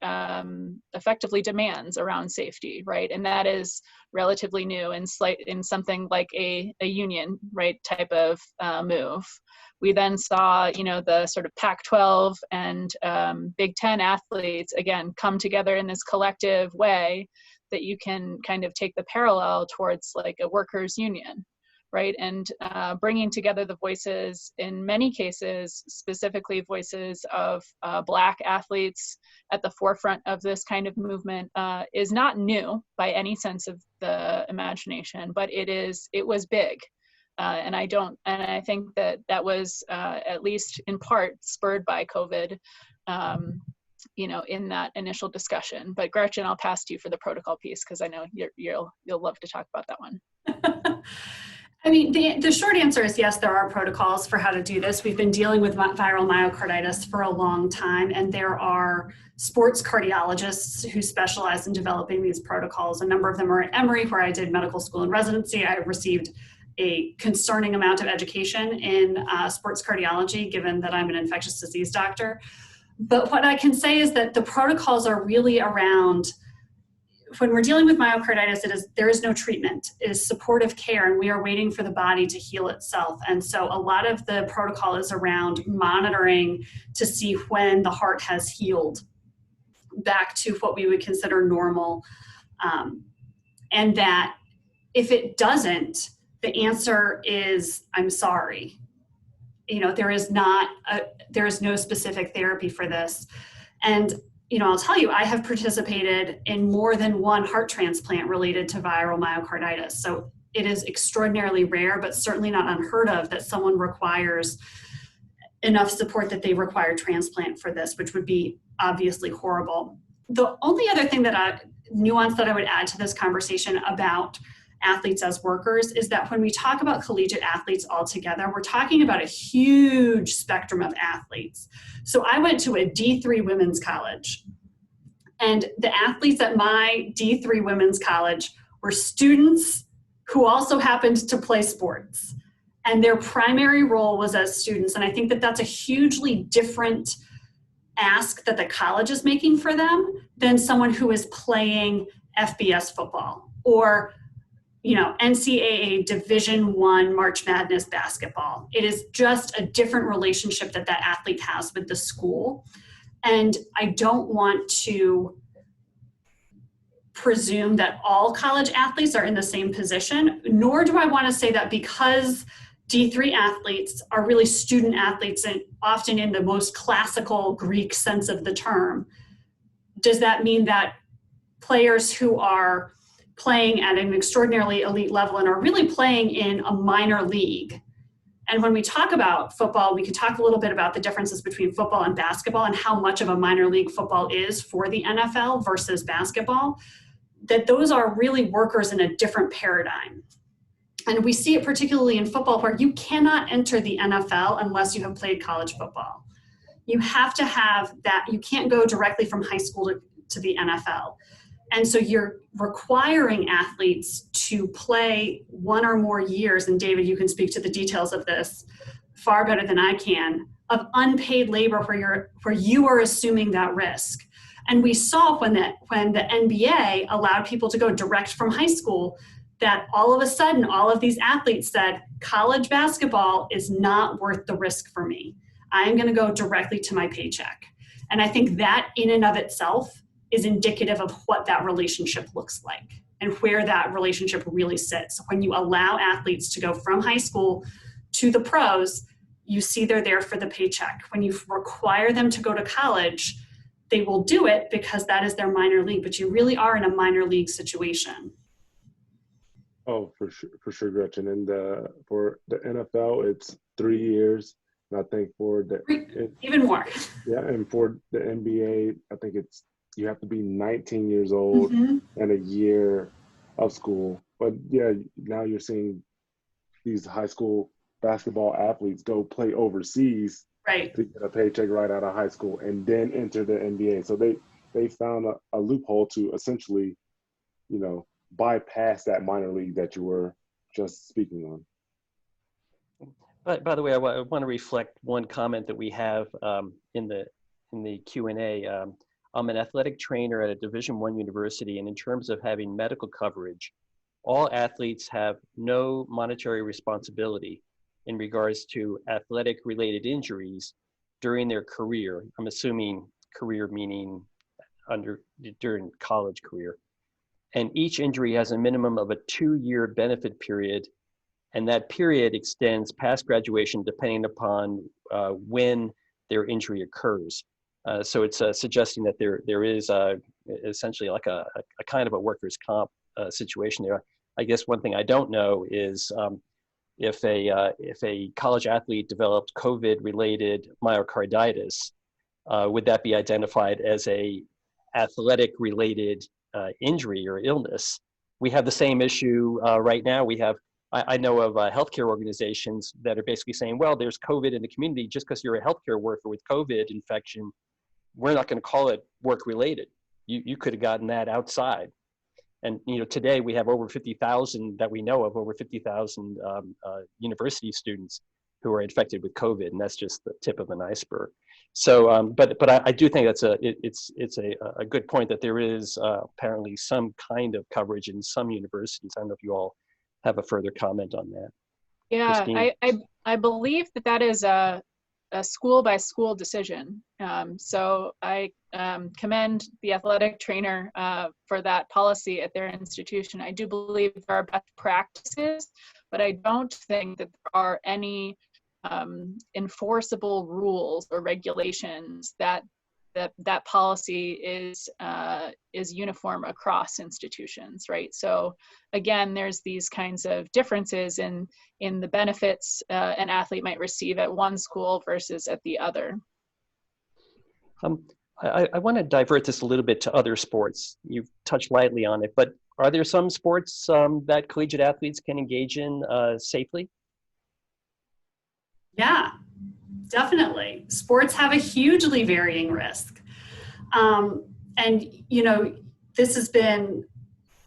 D: effectively demands around safety, right? And that is relatively new and in something like a union, right, type of move. We then saw, the sort of Pac-12 and Big Ten athletes, again, come together in this collective way that you can kind of take the parallel towards like a workers' union, right? And bringing together the voices, in many cases, specifically voices of Black athletes at the forefront of this kind of movement is not new by any sense of the imagination, but it was big. And I think that was at least in part spurred by COVID, in that initial discussion. But Gretchen, I'll pass to you for the protocol piece, because I know you'll love to talk about that one.
C: I mean, the short answer is yes, there are protocols for how to do this. We've been dealing with viral myocarditis for a long time, and there are sports cardiologists who specialize in developing these protocols. A number of them are at Emory, where I did medical school and residency. I received a concerning amount of education in sports cardiology, given that I'm an infectious disease doctor. But what I can say is that the protocols are really around, when we're dealing with myocarditis, there is no treatment. It is supportive care, and we are waiting for the body to heal itself. And so a lot of the protocol is around monitoring to see when the heart has healed back to what we would consider normal. And that if it doesn't, the answer is, I'm sorry. There is no specific therapy for this. And I'll tell you, I have participated in more than one heart transplant related to viral myocarditis. So it is extraordinarily rare, but certainly not unheard of, that someone requires enough support that they require transplant for this, which would be obviously horrible. The only other thing nuance that I would add to this conversation about athletes as workers is that when we talk about collegiate athletes altogether, we're talking about a huge spectrum of athletes. So I went to a D3 women's college, and the athletes at my D3 women's college were students who also happened to play sports, and their primary role was as students. And I think that that's a hugely different ask that the college is making for them than someone who is playing FBS football or NCAA Division I March Madness basketball. It is just a different relationship that athlete has with the school. And I don't want to presume that all college athletes are in the same position, nor do I want to say that because D3 athletes are really student athletes, and often in the most classical Greek sense of the term, does that mean that players who are playing at an extraordinarily elite level and are really playing in a minor league? And when we talk about football, we could talk a little bit about the differences between football and basketball and how much of a minor league football is for the NFL versus basketball, that those are really workers in a different paradigm. And we see it particularly in football, where you cannot enter the NFL unless you have played college football. You have to have that. You can't go directly from high school to the NFL. And so you're requiring athletes to play one or more years, and David, you can speak to the details of this far better than I can, of unpaid labor where you are assuming that risk. And we saw when the NBA allowed people to go direct from high school, that all of a sudden, all of these athletes said, college basketball is not worth the risk for me. I am going to go directly to my paycheck. And I think that in and of itself is indicative of what that relationship looks like and where that relationship really sits. When you allow athletes to go from high school to the pros, you see they're there for the paycheck. When you require them to go to college, they will do it because that is their minor league, but you really are in a minor league situation.
B: Oh, for sure, Gretchen. And for the NFL, it's 3 years. And I think
C: even more.
B: Yeah, and for the NBA, I think you have to be 19 years old and a year of school. But yeah, now you're seeing these high school basketball athletes go play overseas,
C: right,
B: to get a paycheck right out of high school and then enter the NBA. So they found a loophole to essentially, bypass that minor league that you were just speaking on.
A: But by the way, I want to reflect one comment that we have in the Q&A. I'm an athletic trainer at a Division I university, and in terms of having medical coverage, all athletes have no monetary responsibility in regards to athletic-related injuries during their career. I'm assuming career meaning during college career. And each injury has a minimum of a 2-year benefit period, and that period extends past graduation depending upon when their injury occurs. So it's suggesting that there is essentially like a kind of a workers' comp situation there. I guess one thing I don't know is if a college athlete developed COVID-related myocarditis, would that be identified as a athletic-related injury or illness? We have the same issue right now. I know of healthcare organizations that are basically saying, well, there's COVID in the community. Just because you're a healthcare worker with COVID infection, we're not going to call it work-related. You could have gotten that outside. And today we have over 50,000 that we know of, over 50,000 university students who are infected with COVID, and that's just the tip of an iceberg. So, but I do think it's a good point that there is apparently some kind of coverage in some universities. I don't know if you all have a further comment on that.
D: Yeah, I believe that is a school by school decision. So I commend the athletic trainer for that policy at their institution. I do believe there are best practices, but I don't think that there are any enforceable rules or regulations that policy is uniform across institutions, right? So again, there's these kinds of differences in the benefits an athlete might receive at one school versus at the other.
A: I want to divert this a little bit to other sports. You've touched lightly on it, but are there some sports that collegiate athletes can engage in safely?
C: Yeah, definitely. Sports have a hugely varying risk. And, this has been,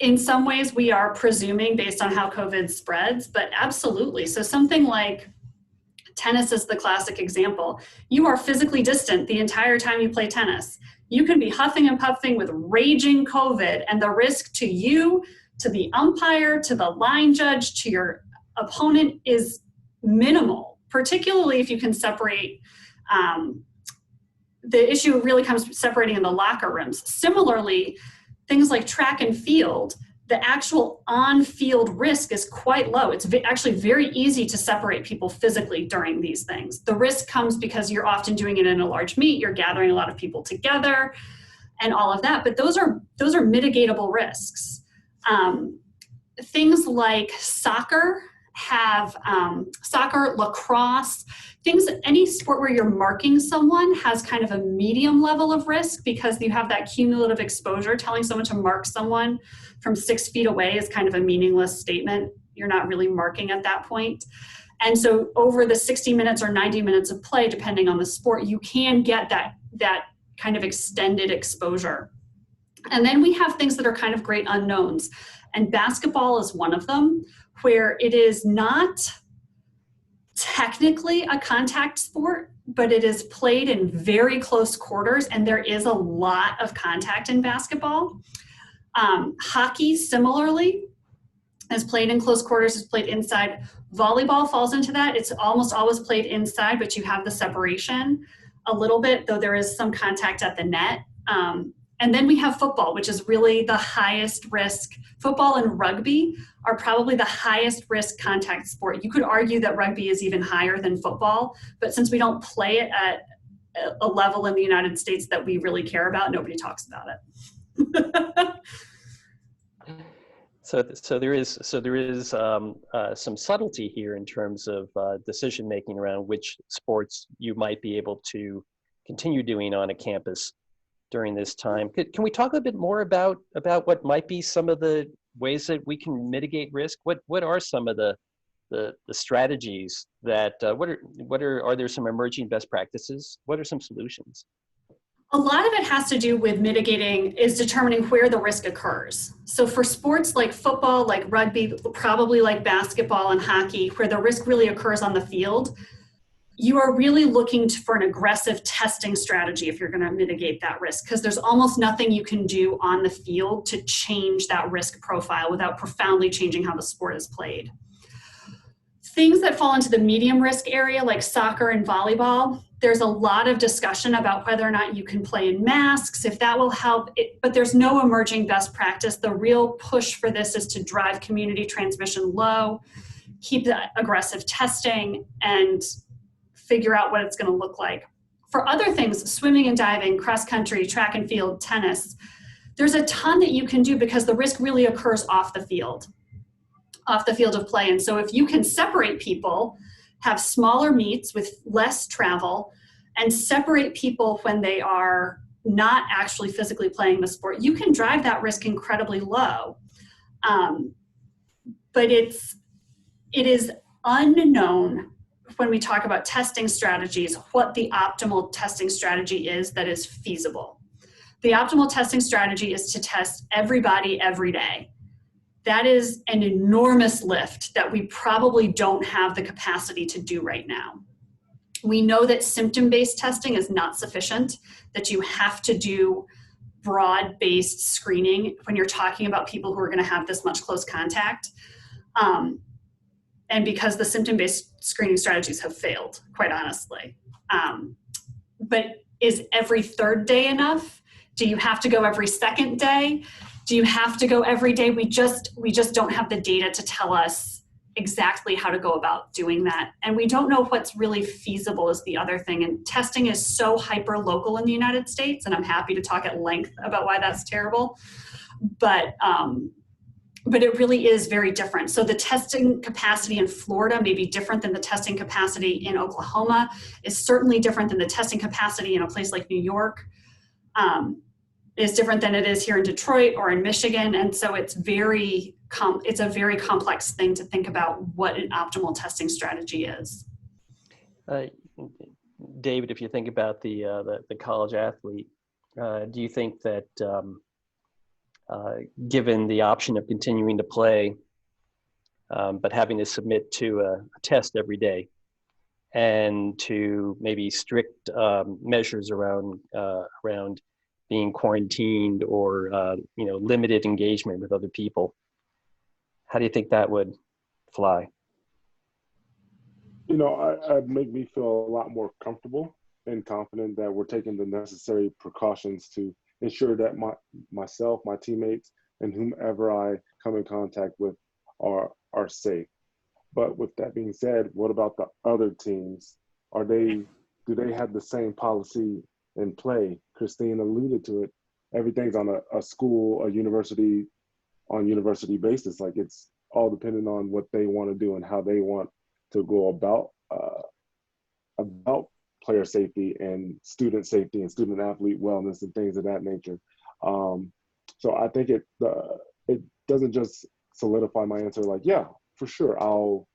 C: in some ways, we are presuming based on how COVID spreads, but absolutely. So something like tennis is the classic example. You are physically distant the entire time you play tennis. You can be huffing and puffing with raging COVID, and the risk to you, to the umpire, to the line judge, to your opponent is minimal, particularly if you can separate. The issue really comes separating in the locker rooms. Similarly, things like track and field, the actual on-field risk is quite low. It's actually very easy to separate people physically during these things. The risk comes because you're often doing it in a large meet, you're gathering a lot of people together and all of that, but those are mitigatable risks. Things like soccer, lacrosse, any sport where you're marking someone has kind of a medium level of risk because you have that cumulative exposure. Telling someone to mark someone from 6 feet away is kind of a meaningless statement. You're not really marking at that point. And so over the 60 minutes or 90 minutes of play, depending on the sport, you can get that kind of extended exposure. And then we have things that are kind of great unknowns. And basketball is one of them, where it is not technically a contact sport, but it is played in very close quarters, and there is a lot of contact in basketball. Hockey, similarly, is played in close quarters, is played inside. Volleyball falls into that. It's almost always played inside, but you have the separation a little bit, though there is some contact at the net. And then we have football, which is really the highest risk. Football and rugby are probably the highest risk contact sport. You could argue that rugby is even higher than football, but since we don't play it at a level in the United States that we really care about, nobody talks about it.
A: So there is some subtlety here in terms of decision making around which sports you might be able to continue doing on a campus during this time. Can we talk a bit more about what might be some of the ways that we can mitigate risk? What are some of the strategies that are there some emerging best practices? What are some solutions?
C: A lot of it has to do with determining where the risk occurs. So for sports like football, like rugby, probably like basketball and hockey, where the risk really occurs on the field, you are really looking for an aggressive testing strategy if you're going to mitigate that risk, because there's almost nothing you can do on the field to change that risk profile without profoundly changing how the sport is played. Things that fall into the medium risk area, like soccer and volleyball, there's a lot of discussion about whether or not you can play in masks, if that will help, but there's no emerging best practice. The real push for this is to drive community transmission low, keep the aggressive testing, and figure out what it's going to look like. For other things, swimming and diving, cross country, track and field, tennis, there's a ton that you can do because the risk really occurs off the field of play. And so if you can separate people, have smaller meets with less travel, and separate people when they are not actually physically playing the sport, you can drive that risk incredibly low. But it is unknown when we talk about testing strategies, what the optimal testing strategy is that is feasible. The optimal testing strategy is to test everybody every day. That is an enormous lift that we probably don't have the capacity to do right now. We know that symptom-based testing is not sufficient, that you have to do broad-based screening when you're talking about people who are going to have this much close contact. And because the symptom-based screening strategies have failed, quite honestly. But is every third day enough? Do you have to go every second day? Do you have to go every day? We just don't have the data to tell us exactly how to go about doing that. And we don't know what's really feasible is the other thing. And testing is so hyper-local in the United States, and I'm happy to talk at length about why that's terrible. But it really is very different. So the testing capacity in Florida may be different than the testing capacity in Oklahoma. It's certainly different than the testing capacity in a place like New York. Is different than it is here in Detroit or in Michigan. And so it's a very complex thing to think about what an optimal testing strategy is.
A: David, if you think about the college athlete, do you think that given the option of continuing to play, but having to submit to a test every day and to maybe strict measures around being quarantined or limited engagement with other people, how do you think that would fly?
B: I'd make me feel a lot more comfortable and confident that we're taking the necessary precautions to ensure that myself, my teammates, and whomever I come in contact with are safe. But with that being said, what about the other teams? Do they have the same policy in play? Christine alluded to it. Everything's on a school, a university, on university basis. Like, it's all dependent on what they want to do and how they want to go about player safety and student athlete wellness and things of that nature. So I think it doesn't just solidify my answer. Like, yeah, for sure, I'll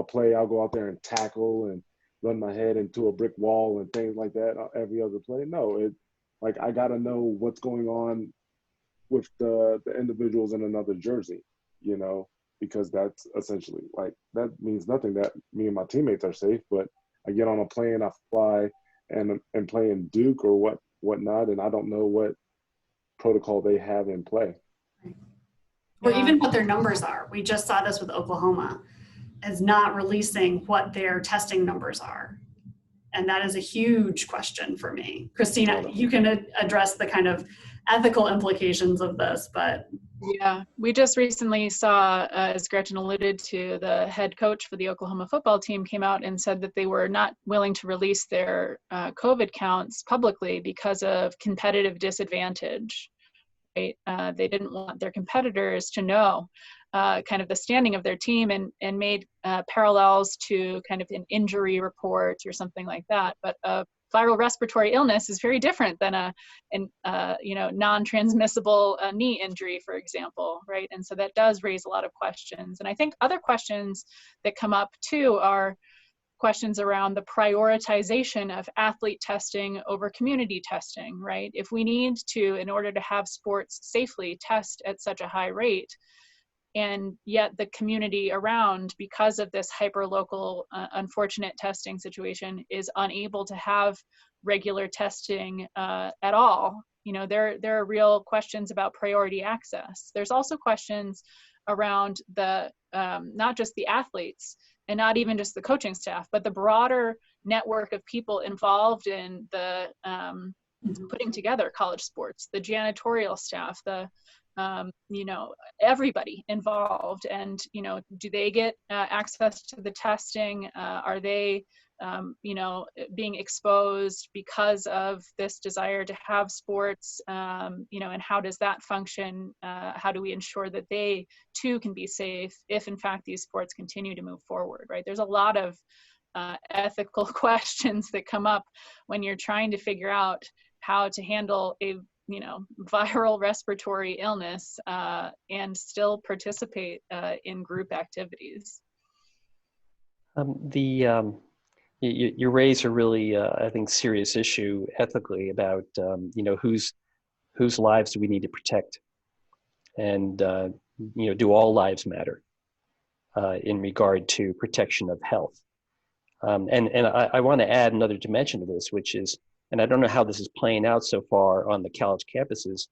B: play. I'll go out there and tackle and run my head into a brick wall and things like that every other play. No, I got to know what's going on with the individuals in another jersey, because that's essentially, like, that means nothing that me and my teammates are safe, but I get on a plane, I fly and play in Duke or whatnot, and I don't know what protocol they have in play.
C: Or even what their numbers are. We just saw this with Oklahoma, is not releasing what their testing numbers are. And that is a huge question for me. Christina, you can address the kind of ethical implications of this, but.
D: Yeah, we just recently saw, as Gretchen alluded to, the head coach for the Oklahoma football team came out and said that they were not willing to release their COVID counts publicly because of competitive disadvantage. Right? They didn't want their competitors to know kind of the standing of their team, and made parallels to kind of an injury report or something like that. But a viral respiratory illness is very different than a non-transmissible knee injury, for example, right? And so that does raise a lot of questions. And I think other questions that come up too are, questions around the prioritization of athlete testing over community testing, right? If we need to, in order to have sports safely, test at such a high rate, and yet the community around, because of this hyper-local unfortunate testing situation, is unable to have regular testing at all, you know, there are real questions about priority access. There's also questions around the not just the athletes and not even just the coaching staff, but the broader network of people involved in the putting together college sports, the janitorial staff, the you know, everybody involved. And, you know, do they get access to the testing? Are they, you know, being exposed because of this desire to have sports? You know, and how does that function? How do we ensure that they too can be safe if in fact these sports continue to move forward, right? There's a lot of ethical questions that come up when you're trying to figure out how to handle a, you know, viral respiratory illness and still participate in group activities.
A: You raise a really, I think, serious issue ethically about, you know, whose lives do we need to protect, and you know, do all lives matter in regard to protection of health? And I want to add another dimension to this, which is, and I don't know how this is playing out so far on the college campuses,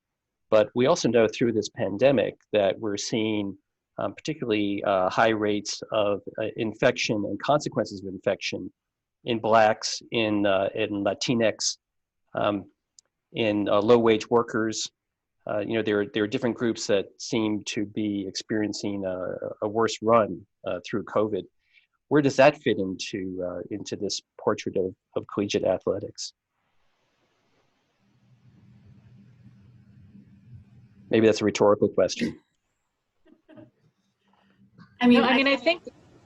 A: but we also know through this pandemic that we're seeing particularly high rates of infection and consequences of infection in Blacks, in Latinx, in low-wage workers. You know, there are different groups that seem to be experiencing a worse run through COVID. Where does that fit into this portrait of collegiate athletics? Maybe that's a rhetorical question.
C: I mean,
D: I think,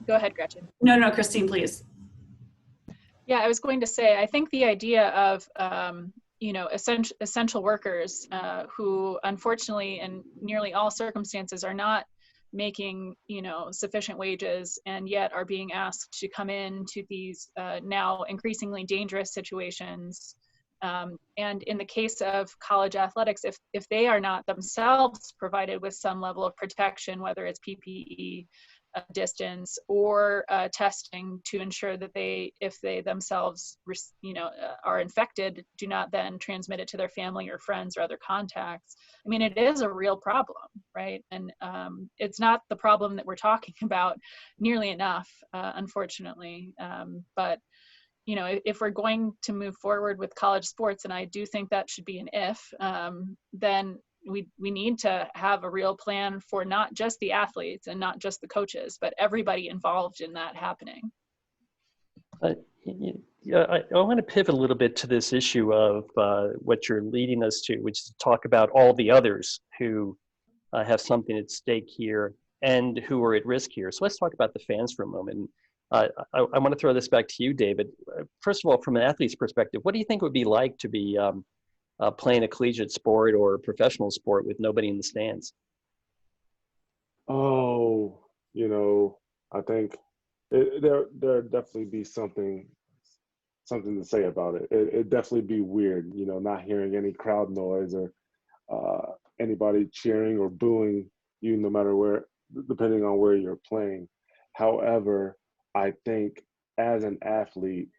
D: go ahead, Gretchen.
C: No, Christine, please.
D: Yeah, I was going to say, I think the idea of, you know, essential workers who unfortunately in nearly all circumstances are not making, you know, sufficient wages and yet are being asked to come into these now increasingly dangerous situations. And in the case of college athletics, if they are not themselves provided with some level of protection, whether it's PPE, distance, or testing to ensure that they, if they themselves, you know, are infected, do not then transmit it to their family or friends or other contacts. I mean, it is a real problem, right? And it's not the problem that we're talking about nearly enough, unfortunately. But you know, if we're going to move forward with college sports, and I do think that should be an if, then we need to have a real plan for not just the athletes and not just the coaches, but everybody involved in that happening.
A: Yeah, I want to pivot a little bit to this issue of what you're leading us to, which is to talk about all the others who have something at stake here and who are at risk here. So let's talk about the fans for a moment. I want to throw this back to you, David. First of all, from an athlete's perspective, what do you think it would be like to be playing a collegiate sport or a professional sport with nobody in the stands?
B: Oh, you know, I think there definitely be something to say about it. It'd definitely be weird, you know, not hearing any crowd noise or anybody cheering or booing you, no matter where, depending on where you're playing. However, I think as an athlete,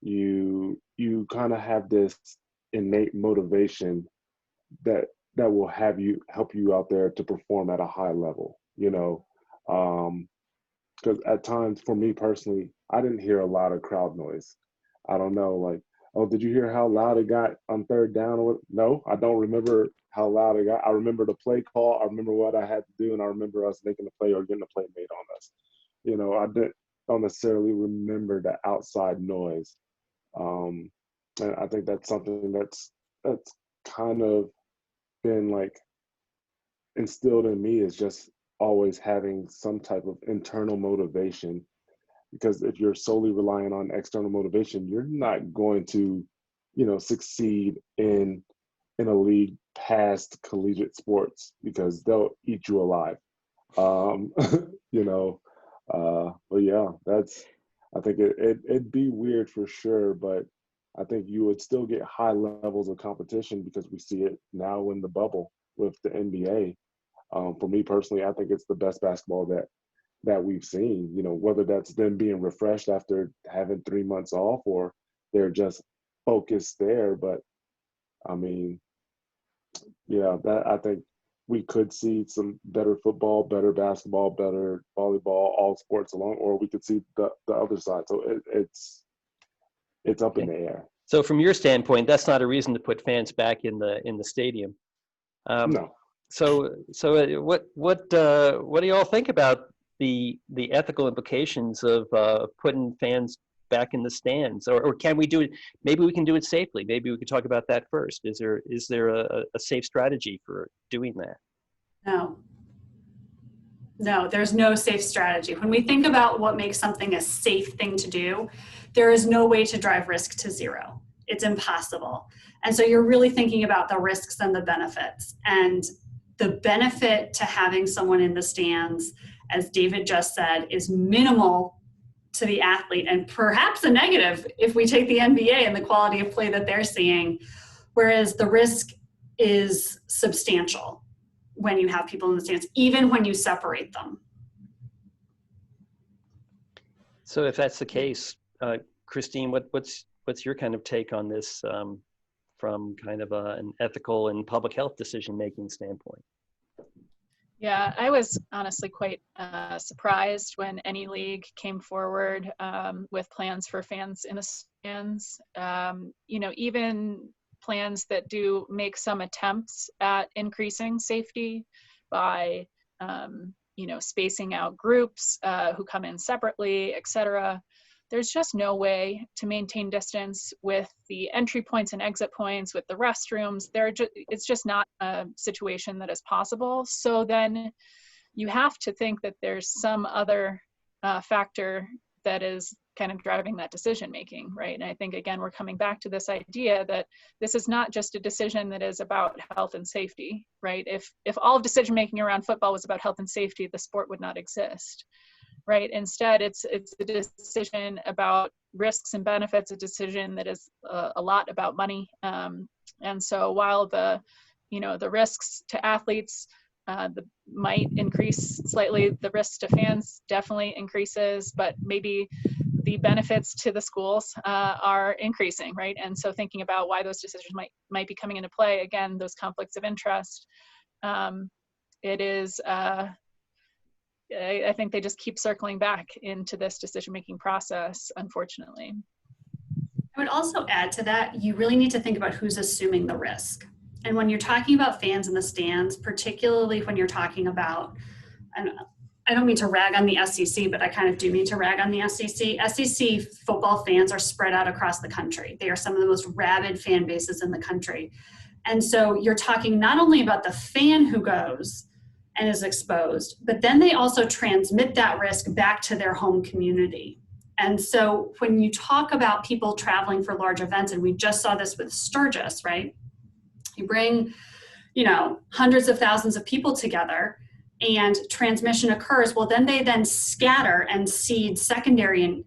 B: you kind of have this innate motivation that will help you out there to perform at a high level, you know, because at times for me personally, I didn't hear a lot of crowd noise. I don't know, like, oh, did you hear how loud it got on third down? No, I don't remember how loud it got. I remember the play call. I remember what I had to do, and I remember us making the play or getting the play made on us. You know, I don't necessarily remember the outside noise. And I think that's something that's kind of been like instilled in me, is just always having some type of internal motivation, because if you're solely relying on external motivation, you're not going to, you know, succeed in a league past collegiate sports, because they'll eat you alive. You know, but yeah, I think it'd be weird for sure, but I think you would still get high levels of competition because we see it now in the bubble with the NBA. For me personally, I think it's the best basketball that we've seen, you know, whether that's them being refreshed after having 3 months off or they're just focused there. But I mean, yeah, that I think we could see some better football, better basketball, better volleyball, all sports along, or we could see the other side. So it's up in the air.
A: So from your standpoint, that's not a reason to put fans back in the stadium.
B: No.
A: So what do you all think about the ethical implications of putting fans back in the stands, or can we do it? Maybe we can do it safely. Maybe we could talk about that first. Is there a safe strategy for doing that?
C: No, there's no safe strategy. When we think about what makes something a safe thing to do, there is no way to drive risk to zero. It's impossible. And so you're really thinking about the risks and the benefits. And the benefit to having someone in the stands, as David just said, is minimal to the athlete, and perhaps a negative if we take the NBA and the quality of play that they're seeing, whereas the risk is substantial when you have people in the stands, even when you separate them.
A: So if that's the case, Christine, what's your kind of take on this from kind of an ethical and public health decision-making standpoint?
D: Yeah, I was honestly quite surprised when any league came forward with plans for fans in the stands. You know, even plans that do make some attempts at increasing safety by, you know, spacing out groups who come in separately, et cetera. There's just no way to maintain distance with the entry points and exit points, with the restrooms. It's just not a situation that is possible. So then you have to think that there's some other factor that is kind of driving that decision making, right? And I think, again, we're coming back to this idea that this is not just a decision that is about health and safety, right? If all of decision making around football was about health and safety, the sport would not exist. Right. Instead, it's a decision about risks and benefits, a decision that is a lot about money. And so while the risks to athletes might increase slightly, the risks to fans definitely increases, but maybe the benefits to the schools are increasing, right? And so thinking about why those decisions might be coming into play, again, those conflicts of interest, it is. I think they just keep circling back into this decision-making process, unfortunately.
C: I would also add to that, you really need to think about who's assuming the risk. And when you're talking about fans in the stands, particularly when you're talking about, and I don't mean to rag on the SEC, but I kind of do mean to rag on the SEC. SEC football fans are spread out across the country. They are some of the most rabid fan bases in the country. And so you're talking not only about the fan who goes and is exposed, but then they also transmit that risk back to their home community. And so when you talk about people traveling for large events, and we just saw this with Sturgis, right? You bring, hundreds of thousands of people together and transmission occurs. Well, then they scatter and seed secondary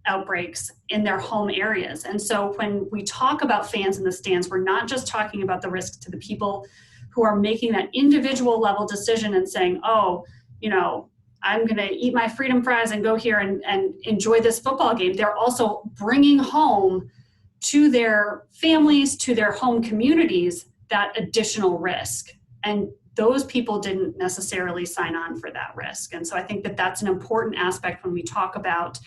C: outbreaks in their home areas. And so when we talk about fans in the stands, we're not just talking about the risk to the people who are making that individual level decision and saying, I'm going to eat my freedom fries and go here and enjoy this football game. They're also bringing home to their families, to their home communities, that additional risk. And those people didn't necessarily sign on for that risk. And so I think that that's an important aspect when we talk about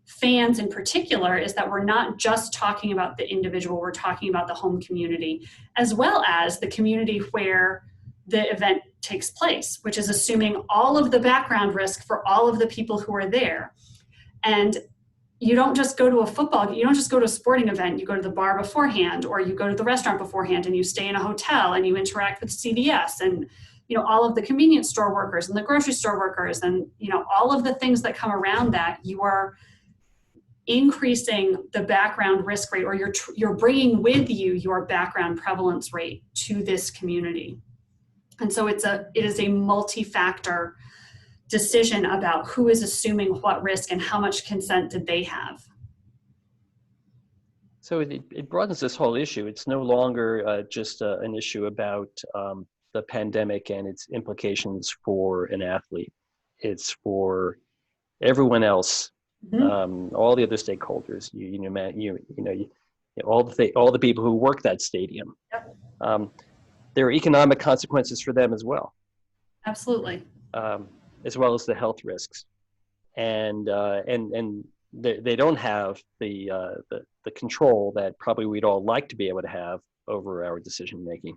C: fans in particular, is that we're not just talking about the individual, we're talking about the home community, as well as the community where the event takes place, which is assuming all of the background risk for all of the people who are there. And you don't just go to a sporting event, you go to the bar beforehand, or you go to the restaurant beforehand, and you stay in a hotel and you interact with CVS and all of the convenience store workers and the grocery store workers and all of the things that come around that. You are increasing the background risk rate, or you're bringing with you your background prevalence rate to this community. And so it is a multi-factor decision about who is assuming what risk and how much consent did they have.
A: So it broadens this whole issue. It's no longer just an issue about the pandemic and its implications for an athlete. It's for everyone else, all the other stakeholders. All the people who work that stadium.
C: Yep.
A: There are economic consequences for them as well.
C: Absolutely.
A: As well as the health risks, and they don't have the control that probably we'd all like to be able to have over our decision making.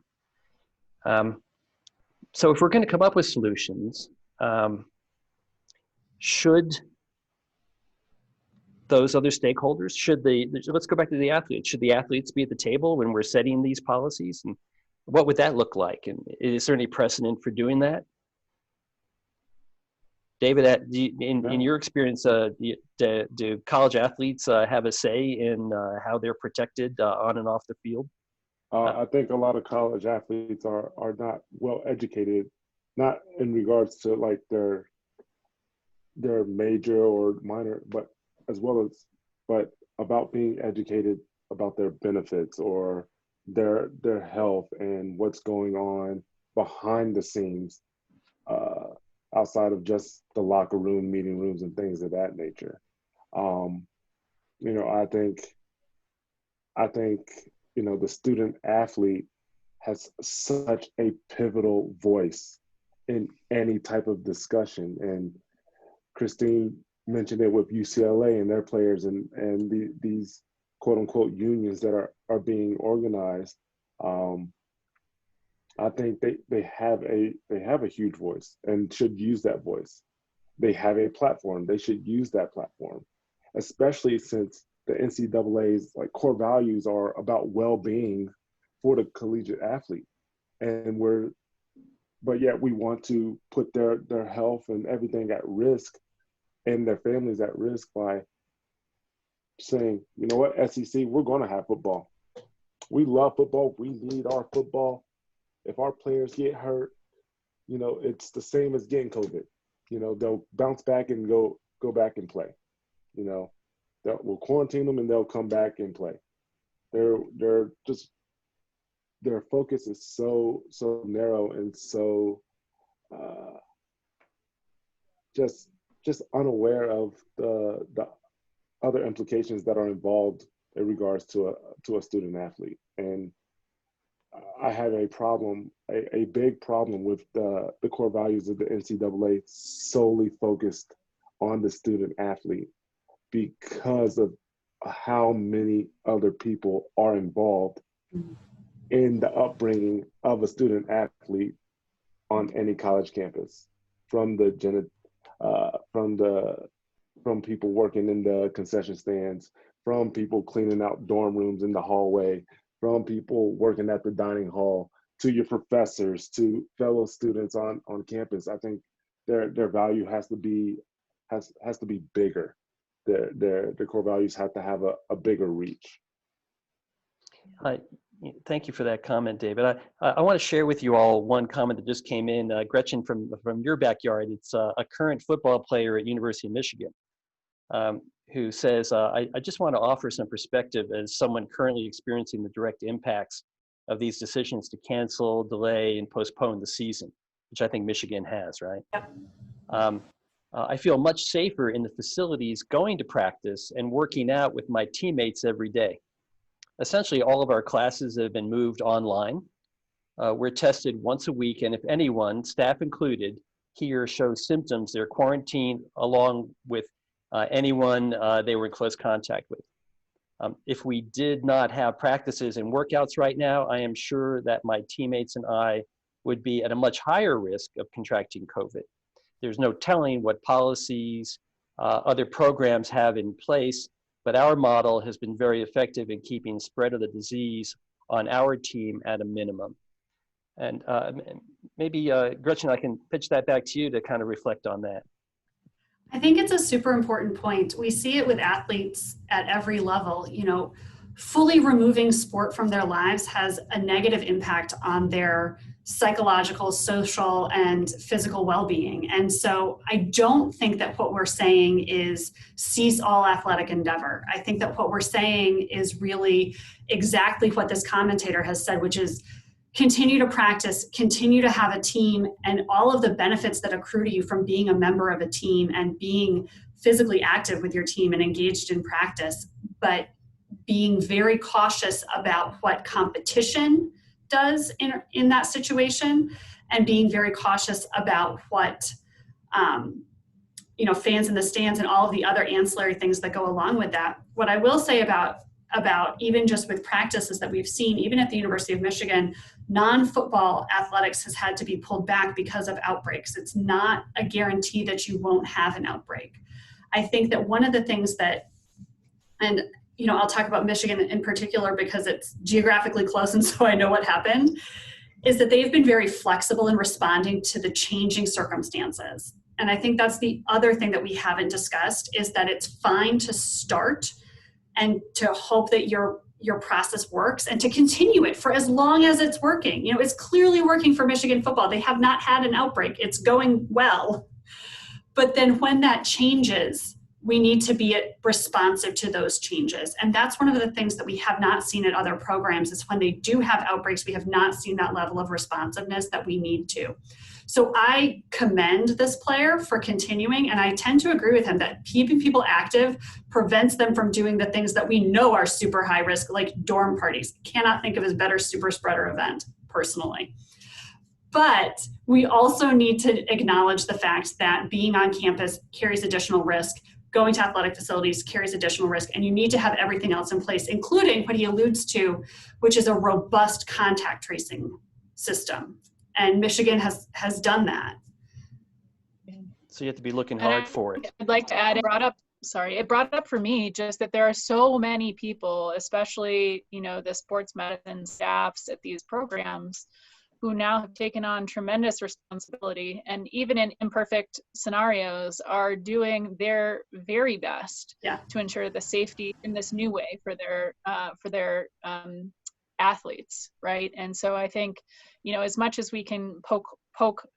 A: So if we're going to come up with solutions, should those other stakeholders, let's go back to the athletes, should the athletes be at the table when we're setting these policies? And what would that look like? And is there any precedent for doing that? David, in your experience, do college athletes have a say in how they're protected on and off the field?
B: I think a lot of college athletes are not well educated, not in regards to like their major or minor, but about being educated about their benefits or their health and what's going on behind the scenes. Outside of just the locker room, meeting rooms, and things of that nature. I think the student athlete has such a pivotal voice in any type of discussion. And Christine mentioned it with UCLA and their players and these quote unquote unions that are being organized. I think they have a huge voice and should use that voice. They have a platform. They should use that platform, especially since the NCAA's core values are about well-being for the collegiate athlete. But yet we want to put their health and everything at risk and their families at risk by saying, you know what, SEC, we're going to have football. We love football. We need our football. If our players get hurt, it's the same as getting COVID. They'll bounce back and go back and play. We'll quarantine them and they'll come back and play. Their focus is so narrow and so just unaware of the other implications that are involved in regards to a student athlete. And I have a big problem with the core values of the NCAA solely focused on the student athlete because of how many other people are involved in the upbringing of a student athlete on any college campus, from people working in the concession stands, from people cleaning out dorm rooms in the hallway, from people working at the dining hall, to your professors, to fellow students on campus. I think their value has to be bigger. Their core values have to have a bigger reach.
A: Thank you for that comment, David. I want to share with you all one comment that just came in. Gretchen, from your backyard, it's a current football player at University of Michigan who says, I just want to offer some perspective as someone currently experiencing the direct impacts of these decisions to cancel, delay, and postpone the season, which I think Michigan has, right? Yep. I feel much safer in the facilities going to practice and working out with my teammates every day. Essentially, all of our classes have been moved online. We're tested once a week, and if anyone, staff included, here shows symptoms, they're quarantined along with anyone they were in close contact with. If we did not have practices and workouts right now, I am sure that my teammates and I would be at a much higher risk of contracting COVID. There's no telling what policies other programs have in place, but our model has been very effective in keeping spread of the disease on our team at a minimum. And maybe, Gretchen, I can pitch that back to you to kind of reflect on that.
C: I think it's a super important point. We see it with athletes at every level. Fully removing sport from their lives has a negative impact on their psychological, social, and physical well-being. And so I don't think that what we're saying is cease all athletic endeavor. I think that what we're saying is really exactly what this commentator has said, which is continue to practice, continue to have a team, and all of the benefits that accrue to you from being a member of a team and being physically active with your team and engaged in practice, but being very cautious about what competition does in that situation, and being very cautious about what fans in the stands and all of the other ancillary things that go along with that. What I will say about even just with practices that we've seen, even at the University of Michigan, non-football athletics has had to be pulled back because of outbreaks. It's not a guarantee that you won't have an outbreak. I think that one of the things that, and I'll talk about Michigan in particular because it's geographically close and so I know what happened, is that they've been very flexible in responding to the changing circumstances. And I think that's the other thing that we haven't discussed, is that it's fine to start and to hope that your process works and to continue it for as long as it's working. It's clearly working for Michigan football. They have not had an outbreak. It's going well. But then when that changes, we need to be responsive to those changes. And that's one of the things that we have not seen at other programs, is when they do have outbreaks, we have not seen that level of responsiveness that we need to. So I commend this player for continuing, and I tend to agree with him that keeping people active prevents them from doing the things that we know are super high risk, like dorm parties. Cannot think of a better super spreader event, personally. But we also need to acknowledge the fact that being on campus carries additional risk. Going to athletic facilities carries additional risk, and you need to have everything else in place, including what he alludes to, which is a robust contact tracing system. And Michigan has done that.
A: So you have to be looking hard for it.
D: I'd like to add, it brought up for me just that there are so many people, especially, the sports medicine staffs at these programs, who now have taken on tremendous responsibility, and even in imperfect scenarios are doing their very best to ensure the safety in this new way for their athletes, right? And so I think, as much as we can poke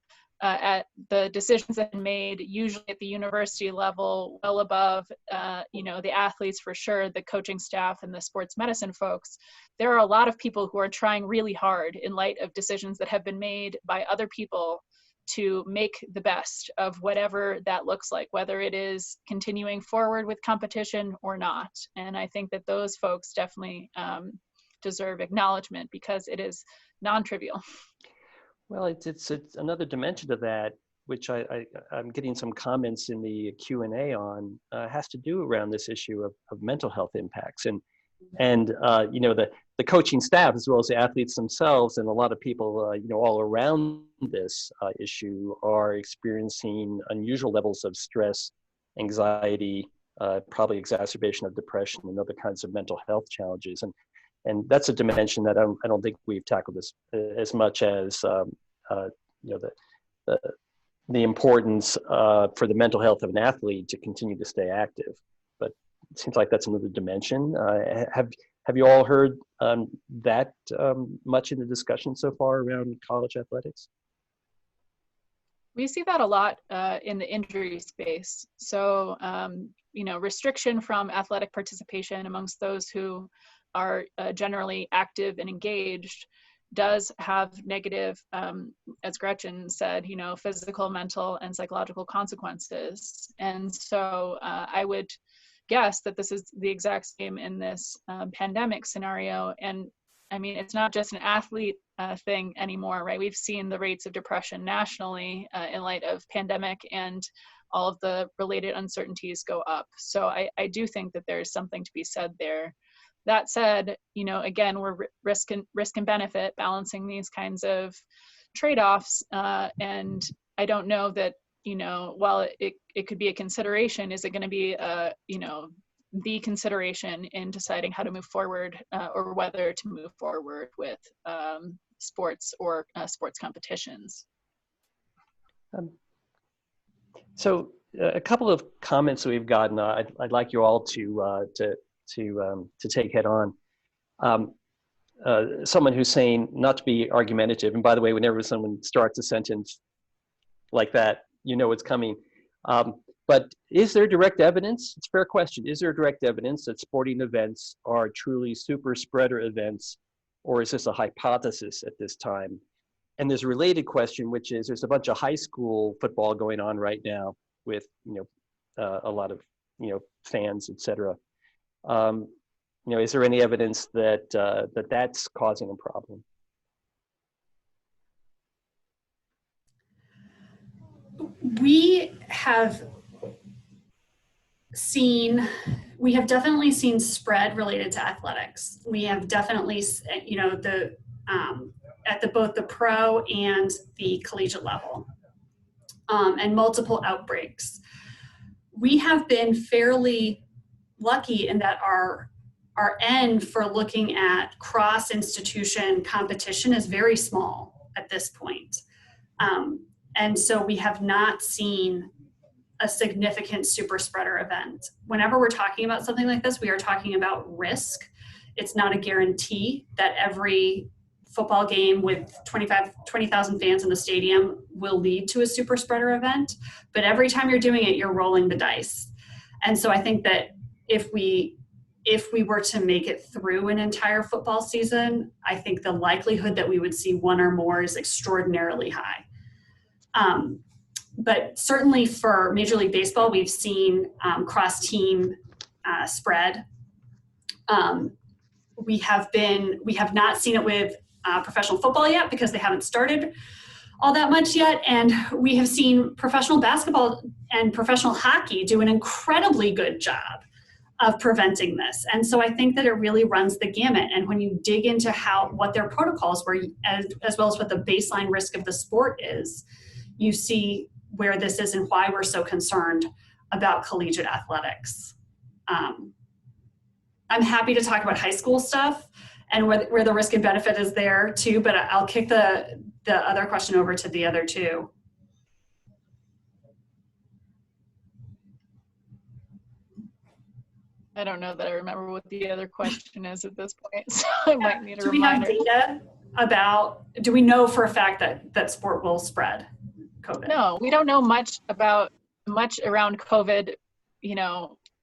D: at the decisions that are made, usually at the university level, well above, the athletes for sure, the coaching staff and the sports medicine folks, there are a lot of people who are trying really hard in light of decisions that have been made by other people to make the best of whatever that looks like, whether it is continuing forward with competition or not. And I think that those folks definitely deserve acknowledgement, because it is non-trivial.
A: Well, it's another dimension to that, which I'm getting some comments in the Q&A on, has to do around this issue of mental health impacts. And the coaching staff, as well as the athletes themselves, and a lot of people, all around this issue, are experiencing unusual levels of stress, anxiety, probably exacerbation of depression and other kinds of mental health challenges. And that's a dimension that I don't think we've tackled this as much as the importance for the mental health of an athlete to continue to stay active. But it seems like that's another dimension. Have you all heard that much in the discussion so far around college athletics?
D: We see that a lot in the injury space. So, restriction from athletic participation amongst those who are generally active and engaged does have negative, as Gretchen said, physical, mental, and psychological consequences. And so I would guess that this is the exact same in this pandemic scenario. And I mean, it's not just an athlete thing anymore, right? We've seen the rates of depression nationally in light of pandemic and all of the related uncertainties go up. So I do think that there's something to be said there. That said, again, we're risk and benefit balancing these kinds of trade-offs. And I don't know that, while it could be a consideration, is it going to be, the consideration in deciding how to move forward or whether to move forward with sports or sports competitions?
A: So a couple of comments that we've gotten, I'd like you all to take head on. someone who's saying, not to be argumentative, and by the way, whenever someone starts a sentence like that, you know it's coming. But is there direct evidence? It's a fair question. Is there direct evidence that sporting events are truly super spreader events, or is this a hypothesis at this time? And there's a related question, which is there's a bunch of high school football going on right now with a lot of fans, et cetera. Is there any evidence that that's causing a problem?
C: We have definitely seen spread related to athletics. We have definitely, at both the pro and the collegiate level, and multiple outbreaks. We have been fairly lucky in that our end for looking at cross-institution competition is very small at this point. And so we have not seen a significant super spreader event. Whenever we're talking about something like this, we are talking about risk. It's not a guarantee that every football game with 20,000 fans in the stadium will lead to a super spreader event. But every time you're doing it, you're rolling the dice. And so I think that if we were to make it through an entire football season, I think the likelihood that we would see one or more is extraordinarily high. But certainly for Major League Baseball, we've seen cross-team spread. We have not seen it with professional football yet because they haven't started all that much yet. And we have seen professional basketball and professional hockey do an incredibly good job of preventing this. And so I think that it really runs the gamut. And when you dig into what their protocols were, as well as what the baseline risk of the sport is, you see where this is and why we're so concerned about collegiate athletics. I'm happy to talk about high school stuff and where the risk and benefit is there too, but I'll kick the other question over to the other two.
D: I don't know that I remember what the other question is at this point, so I might need a
C: Do
D: reminder.
C: we have data do we know for a fact that sport will spread COVID?
D: No, we don't know much around COVID,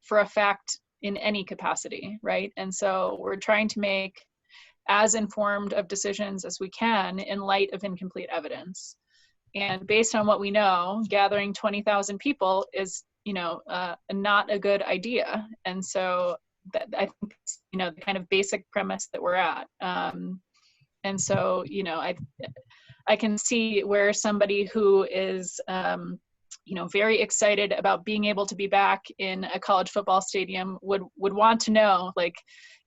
D: for a fact in any capacity, right? And so we're trying to make as informed of decisions as we can in light of incomplete evidence. And based on what we know, gathering 20,000 people is, not a good idea. And so I think, the kind of basic premise that we're at. And so, I can see where somebody who is, very excited about being able to be back in a college football stadium would want to know,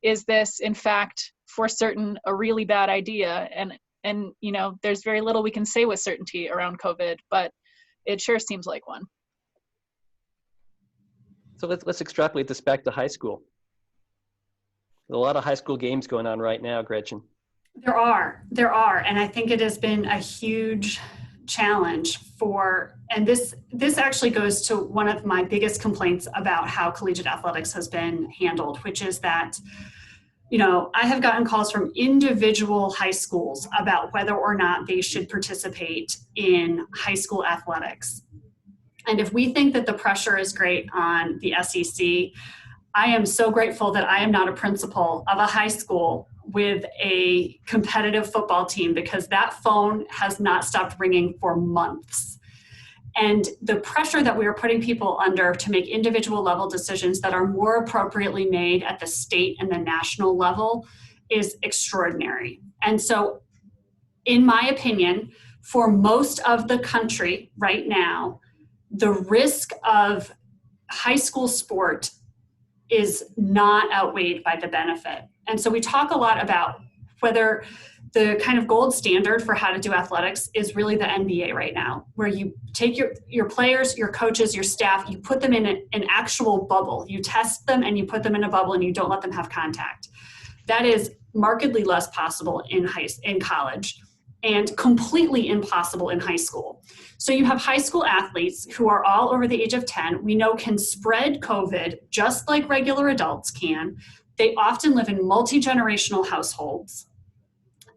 D: is this in fact for certain a really bad idea? And there's very little we can say with certainty around COVID, but it sure seems like one.
A: So let's extrapolate this back to high school. There's a lot of high school games going on right now, Gretchen.
C: There are, and I think it has been a huge challenge and this actually goes to one of my biggest complaints about how collegiate athletics has been handled, which is that, I have gotten calls from individual high schools about whether or not they should participate in high school athletics. And if we think that the pressure is great on the SEC, I am so grateful that I am not a principal of a high school with a competitive football team, because that phone has not stopped ringing for months. And the pressure that we are putting people under to make individual level decisions that are more appropriately made at the state and the national level is extraordinary. And so, in my opinion, for most of the country right now, the risk of high school sport is not outweighed by the benefit. And so we talk a lot about whether the kind of gold standard for how to do athletics is really the NBA right now, where you take your players, your coaches, your staff, you put them in an actual bubble. You test them and you put them in a bubble and you don't let them have contact. That is markedly less possible in college and completely impossible in high school. So you have high school athletes who are all over the age of 10, we know can spread COVID just like regular adults can. They often live in multi-generational households.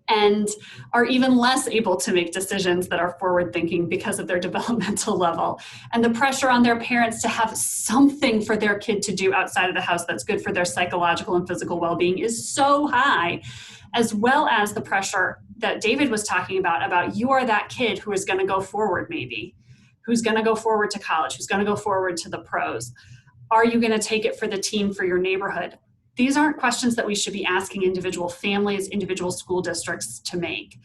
C: and are even less able to make decisions that are forward thinking because of their developmental level. And the pressure on their parents to have something for their kid to do outside of the house that's good for their psychological and physical well-being is so high, as well as the pressure that David was talking about you are that kid who is going to go forward, maybe, who's going to go forward to college, who's going to go forward to the pros. Are you going to take it for the team, for your neighborhood? These aren't questions that we should be asking individual families, individual school districts to make.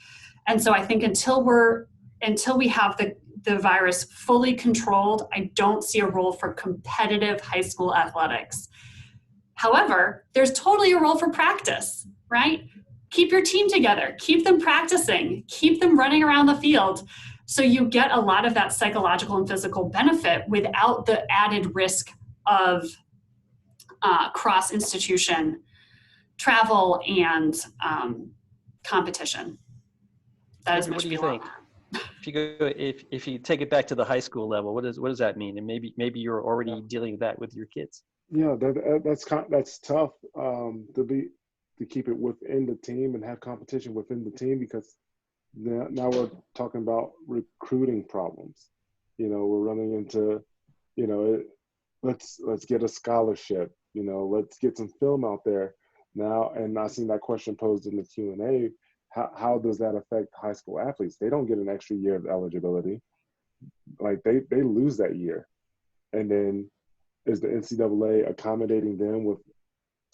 C: And so I think until we have the virus fully controlled, I don't see a role for competitive high school athletics. However, there's totally a role for practice, right? Keep your team together, keep them practicing, keep them running around the field, so you get a lot of that psychological and physical benefit without the added risk of cross-institution travel and competition. That is much beyond that.
A: If you take it back to the high school level, what does that mean? And maybe you're already dealing with that with your kids.
B: Yeah, that's tough to keep it within the team and have competition within the team, because now we're talking about recruiting problems. We're running into, let's get a scholarship. Let's get some film out there now. And I seen that question posed in the Q&A. How does that affect high school athletes? They don't get an extra year of eligibility. Like they lose that year. And then is the NCAA accommodating them with,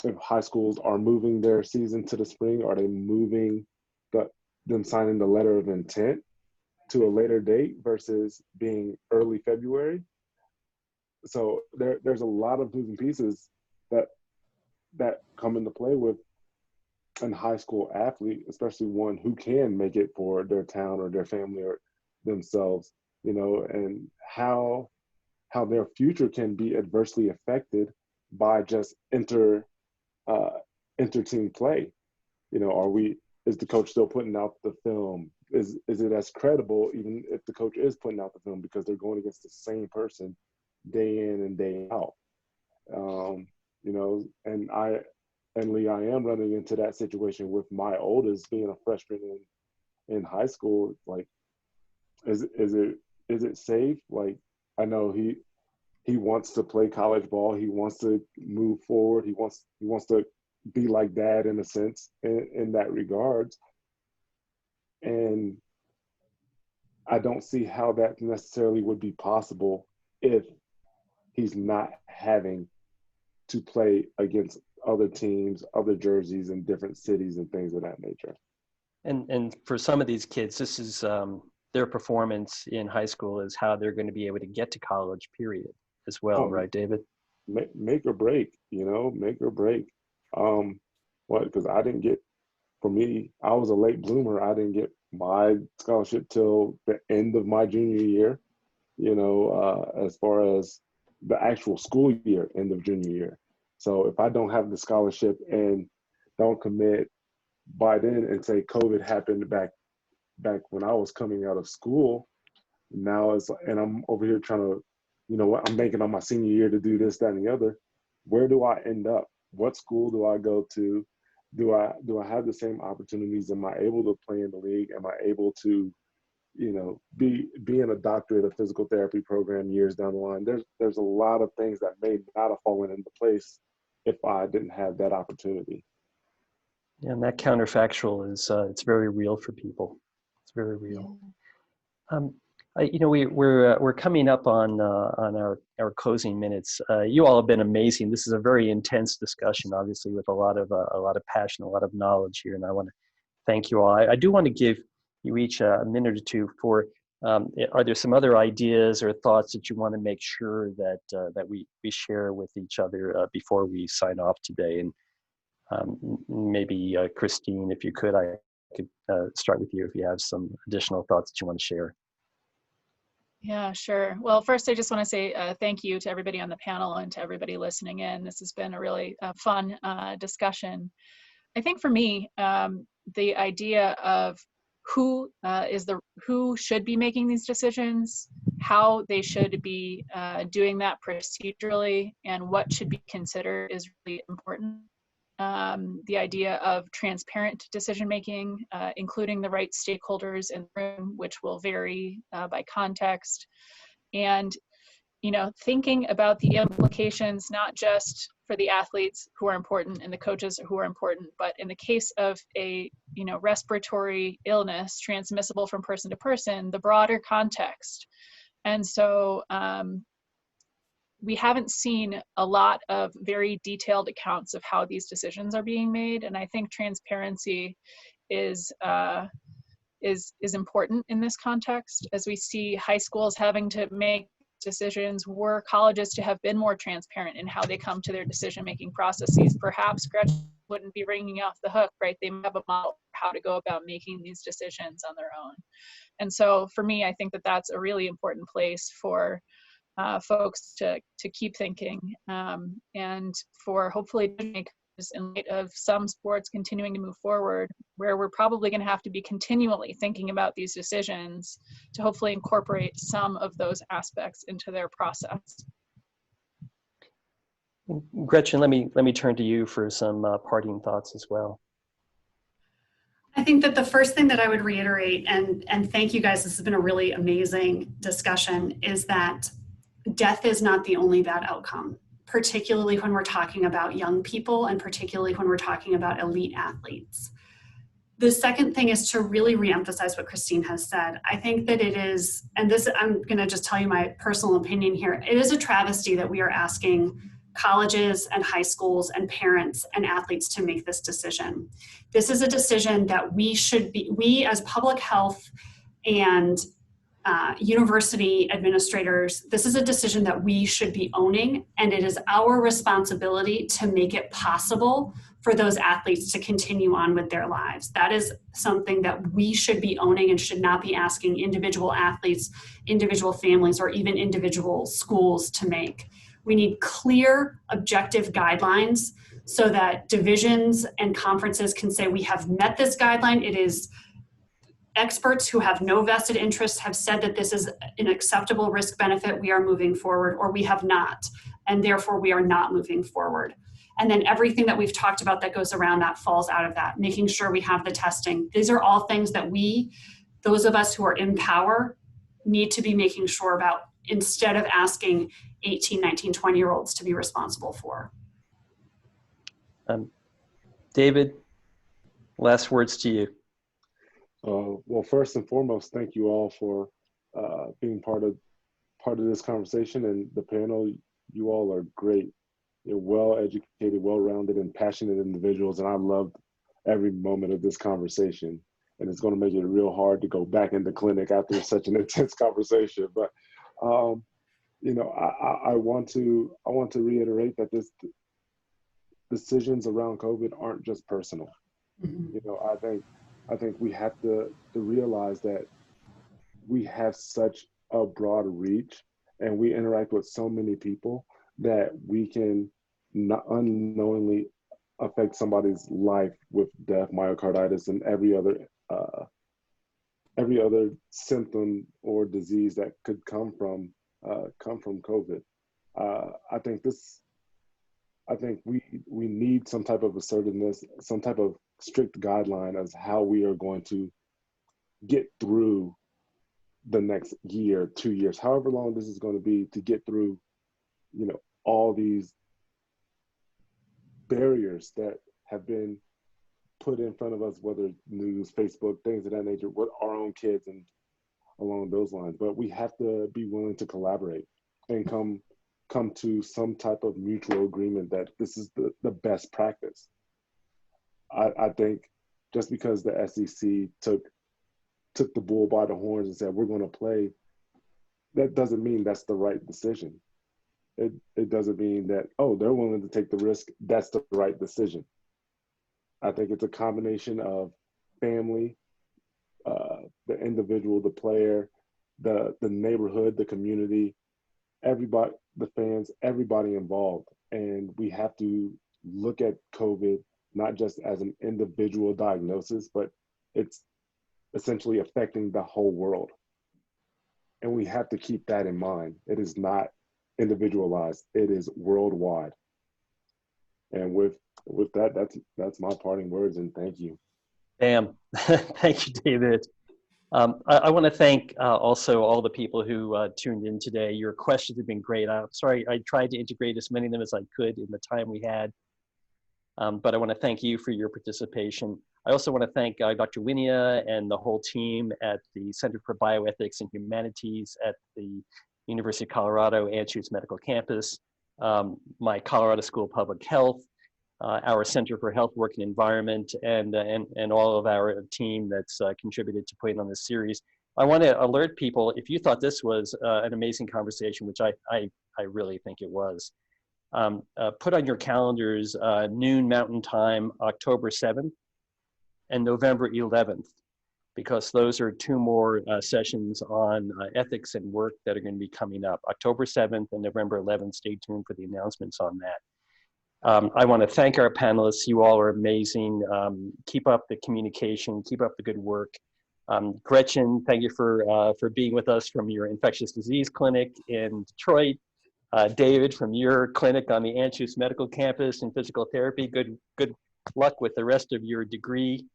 B: if high schools are moving their season to the spring, are they moving them signing the letter of intent to a later date versus being early February? So there's a lot of moving pieces that come into play with a high school athlete, especially one who can make it for their town or their family or themselves, and how their future can be adversely affected by just inter-team play. Is the coach still putting out the film? Is it as credible even if the coach is putting out the film, because they're going against the same person day in and day out? And Lee, I am running into that situation with my oldest being a freshman in high school. Like, is it safe? Like, I know he wants to play college ball. He wants to move forward. He wants to be like dad in a sense in that regards. And I don't see how that necessarily would be possible if he's not having to play against other teams, other jerseys in different cities and things of that nature.
A: And for some of these kids, this is their performance in high school is how they're going to be able to get to college, period, as well, right, David?
B: Make or break, make or break. Because for me, I was a late bloomer. I didn't get my scholarship till the end of my junior year, as far as the actual school year, end of junior year. So if I don't have the scholarship and don't commit by then, and say COVID happened back when I was coming out of school, now and I'm over here trying to, I'm banking on my senior year to do this, that, and the other. Where do I end up? What school do I go to? Do I have the same opportunities? Am I able to play in the league? Am I able to, be in a doctorate of physical therapy program years down the line? There's a lot of things that may not have fallen into place if I didn't have that opportunity.
A: Yeah, and that counterfactual is it's very real for people. It's very real. We're coming up on our closing minutes. You all have been amazing. This is a very intense discussion, obviously, with a lot of passion, a lot of knowledge here, and I want to thank you all. I do want to give you each a minute or two for. Are there some other ideas or thoughts that you want to make sure that we share with each other before we sign off today? And maybe Christine, if you could, I could start with you if you have some additional thoughts that you want to share.
D: Yeah, sure. Well, first, I just want to say thank you to everybody on the panel and to everybody listening in. This has been a really fun discussion. I think for me, the idea of who should be making these decisions, how they should be doing that procedurally, and what should be considered is really important. the idea of transparent decision-making, including the right stakeholders in the room, which will vary by context. And, you know, thinking about the implications, not just for the athletes who are important and the coaches who are important, but in the case of a, you know, respiratory illness transmissible from person to person, the broader context. And so we haven't seen a lot of very detailed accounts of how these decisions are being made. And I think transparency is important in this context, as we see high schools having to make decisions, were colleges to have been more transparent in how they come to their decision-making processes. Perhaps Gretchen wouldn't be ringing off the hook, right? They have a model for how to go about making these decisions on their own. And so for me, I think that that's a really important place for folks to keep thinking, and for hopefully to make, in light of some sports continuing to move forward, where we're probably going to have to be continually thinking about these decisions, to hopefully incorporate some of those aspects into their process.
A: Gretchen, let me turn to you for some parting thoughts as well.
C: I think that the first thing that I would reiterate, and thank you guys, this has been a really amazing discussion, is that death is not the only bad outcome, particularly when we're talking about young people and particularly when we're talking about elite athletes. The second thing is to really reemphasize what Christine has said. I think that it is, and this, I'm going to just tell you my personal opinion here, it is a travesty that we are asking colleges and high schools and parents and athletes to make this decision. This is a decision that we as public health and university administrators, this is a decision that we should be owning, and it is our responsibility to make it possible for those athletes to continue on with their lives. That is something that we should be owning and should not be asking individual athletes, individual families, or even individual schools to make. We need clear, objective guidelines so that divisions and conferences can say, we have met this guideline. It is experts who have no vested interest have said that this is an acceptable risk benefit. We are moving forward, or we have not, and therefore we are not moving forward. And then everything that we've talked about that goes around that falls out of that, making sure we have the testing. These are all things that those of us who are in power, need to be making sure about, instead of asking 18, 19, 20-year-olds to be responsible for.
A: David, last words to you.
B: Well, first and foremost, thank you all for being part of this conversation and the panel. You all are great. You're well-educated, well-rounded, and passionate individuals, and I loved every moment of this conversation. And it's going to make it real hard to go back into clinic after such an intense conversation. But you know, I want to reiterate that this decisions around COVID aren't just personal. Mm-hmm. You know, I think we have to realize that we have such a broad reach and we interact with so many people that we can not unknowingly affect somebody's life with death, myocarditis, and every other symptom or disease that could come from COVID. I think we need some type of assertiveness, some type of strict guideline as how we are going to get through the next year, 2 years, however long this is going to be, to get through, you know, all these barriers that have been put in front of us, whether news, Facebook, things of that nature, with our own kids and along those lines. But we have to be willing to collaborate and come to some type of mutual agreement that this is the best practice. I think just because the SEC took the bull by the horns and said, we're going to play, that doesn't mean that's the right decision. It doesn't mean that, oh, they're willing to take the risk, that's the right decision. I think it's a combination of family, the individual, the player, the neighborhood, the community, everybody, the fans, everybody involved. And we have to look at COVID not just as an individual diagnosis, but it's essentially affecting the whole world. And we have to keep that in mind. It is not individualized, it is worldwide. And with with that, that's my parting words, and thank you.
A: Bam. Thank you, David. I want to thank also all the people who tuned in today. Your questions have been great. I'm sorry, I tried to integrate as many of them as I could in the time we had. But I want to thank you for your participation. I also want to thank Dr. Winia and the whole team at the Center for Bioethics and Humanities at the University of Colorado Anschutz Medical Campus, my Colorado School of Public Health, our Center for Health, Work, and Environment, and all of our team that's contributed to putting on this series. I want to alert people, if you thought this was an amazing conversation, which I really think it was, put on your calendars noon Mountain Time, October 7th and November 11th, because those are two more sessions on ethics and work that are going to be coming up. October 7th and November 11th, stay tuned for the announcements on that. I want to thank our panelists. You all are amazing. Keep up the communication, keep up the good work. Gretchen, thank you for being with us from your infectious disease clinic in Detroit. David, from your clinic on the Anschutz Medical Campus in physical therapy, good luck with the rest of your degree.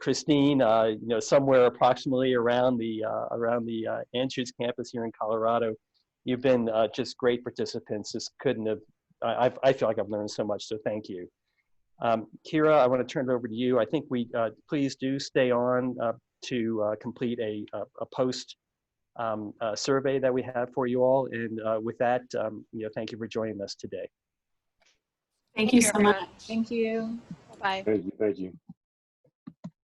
A: Christine, somewhere approximately around the Anschutz campus here in Colorado, you've been just great participants. This couldn't have. I feel like I've learned so much, so thank you. Kira, I want to turn it over to you. I think we please do stay on to complete a post survey that we have for you all. And with that, thank you for joining us today.
C: Thank you so much.
D: Thank you. Bye-bye.
B: Thank you.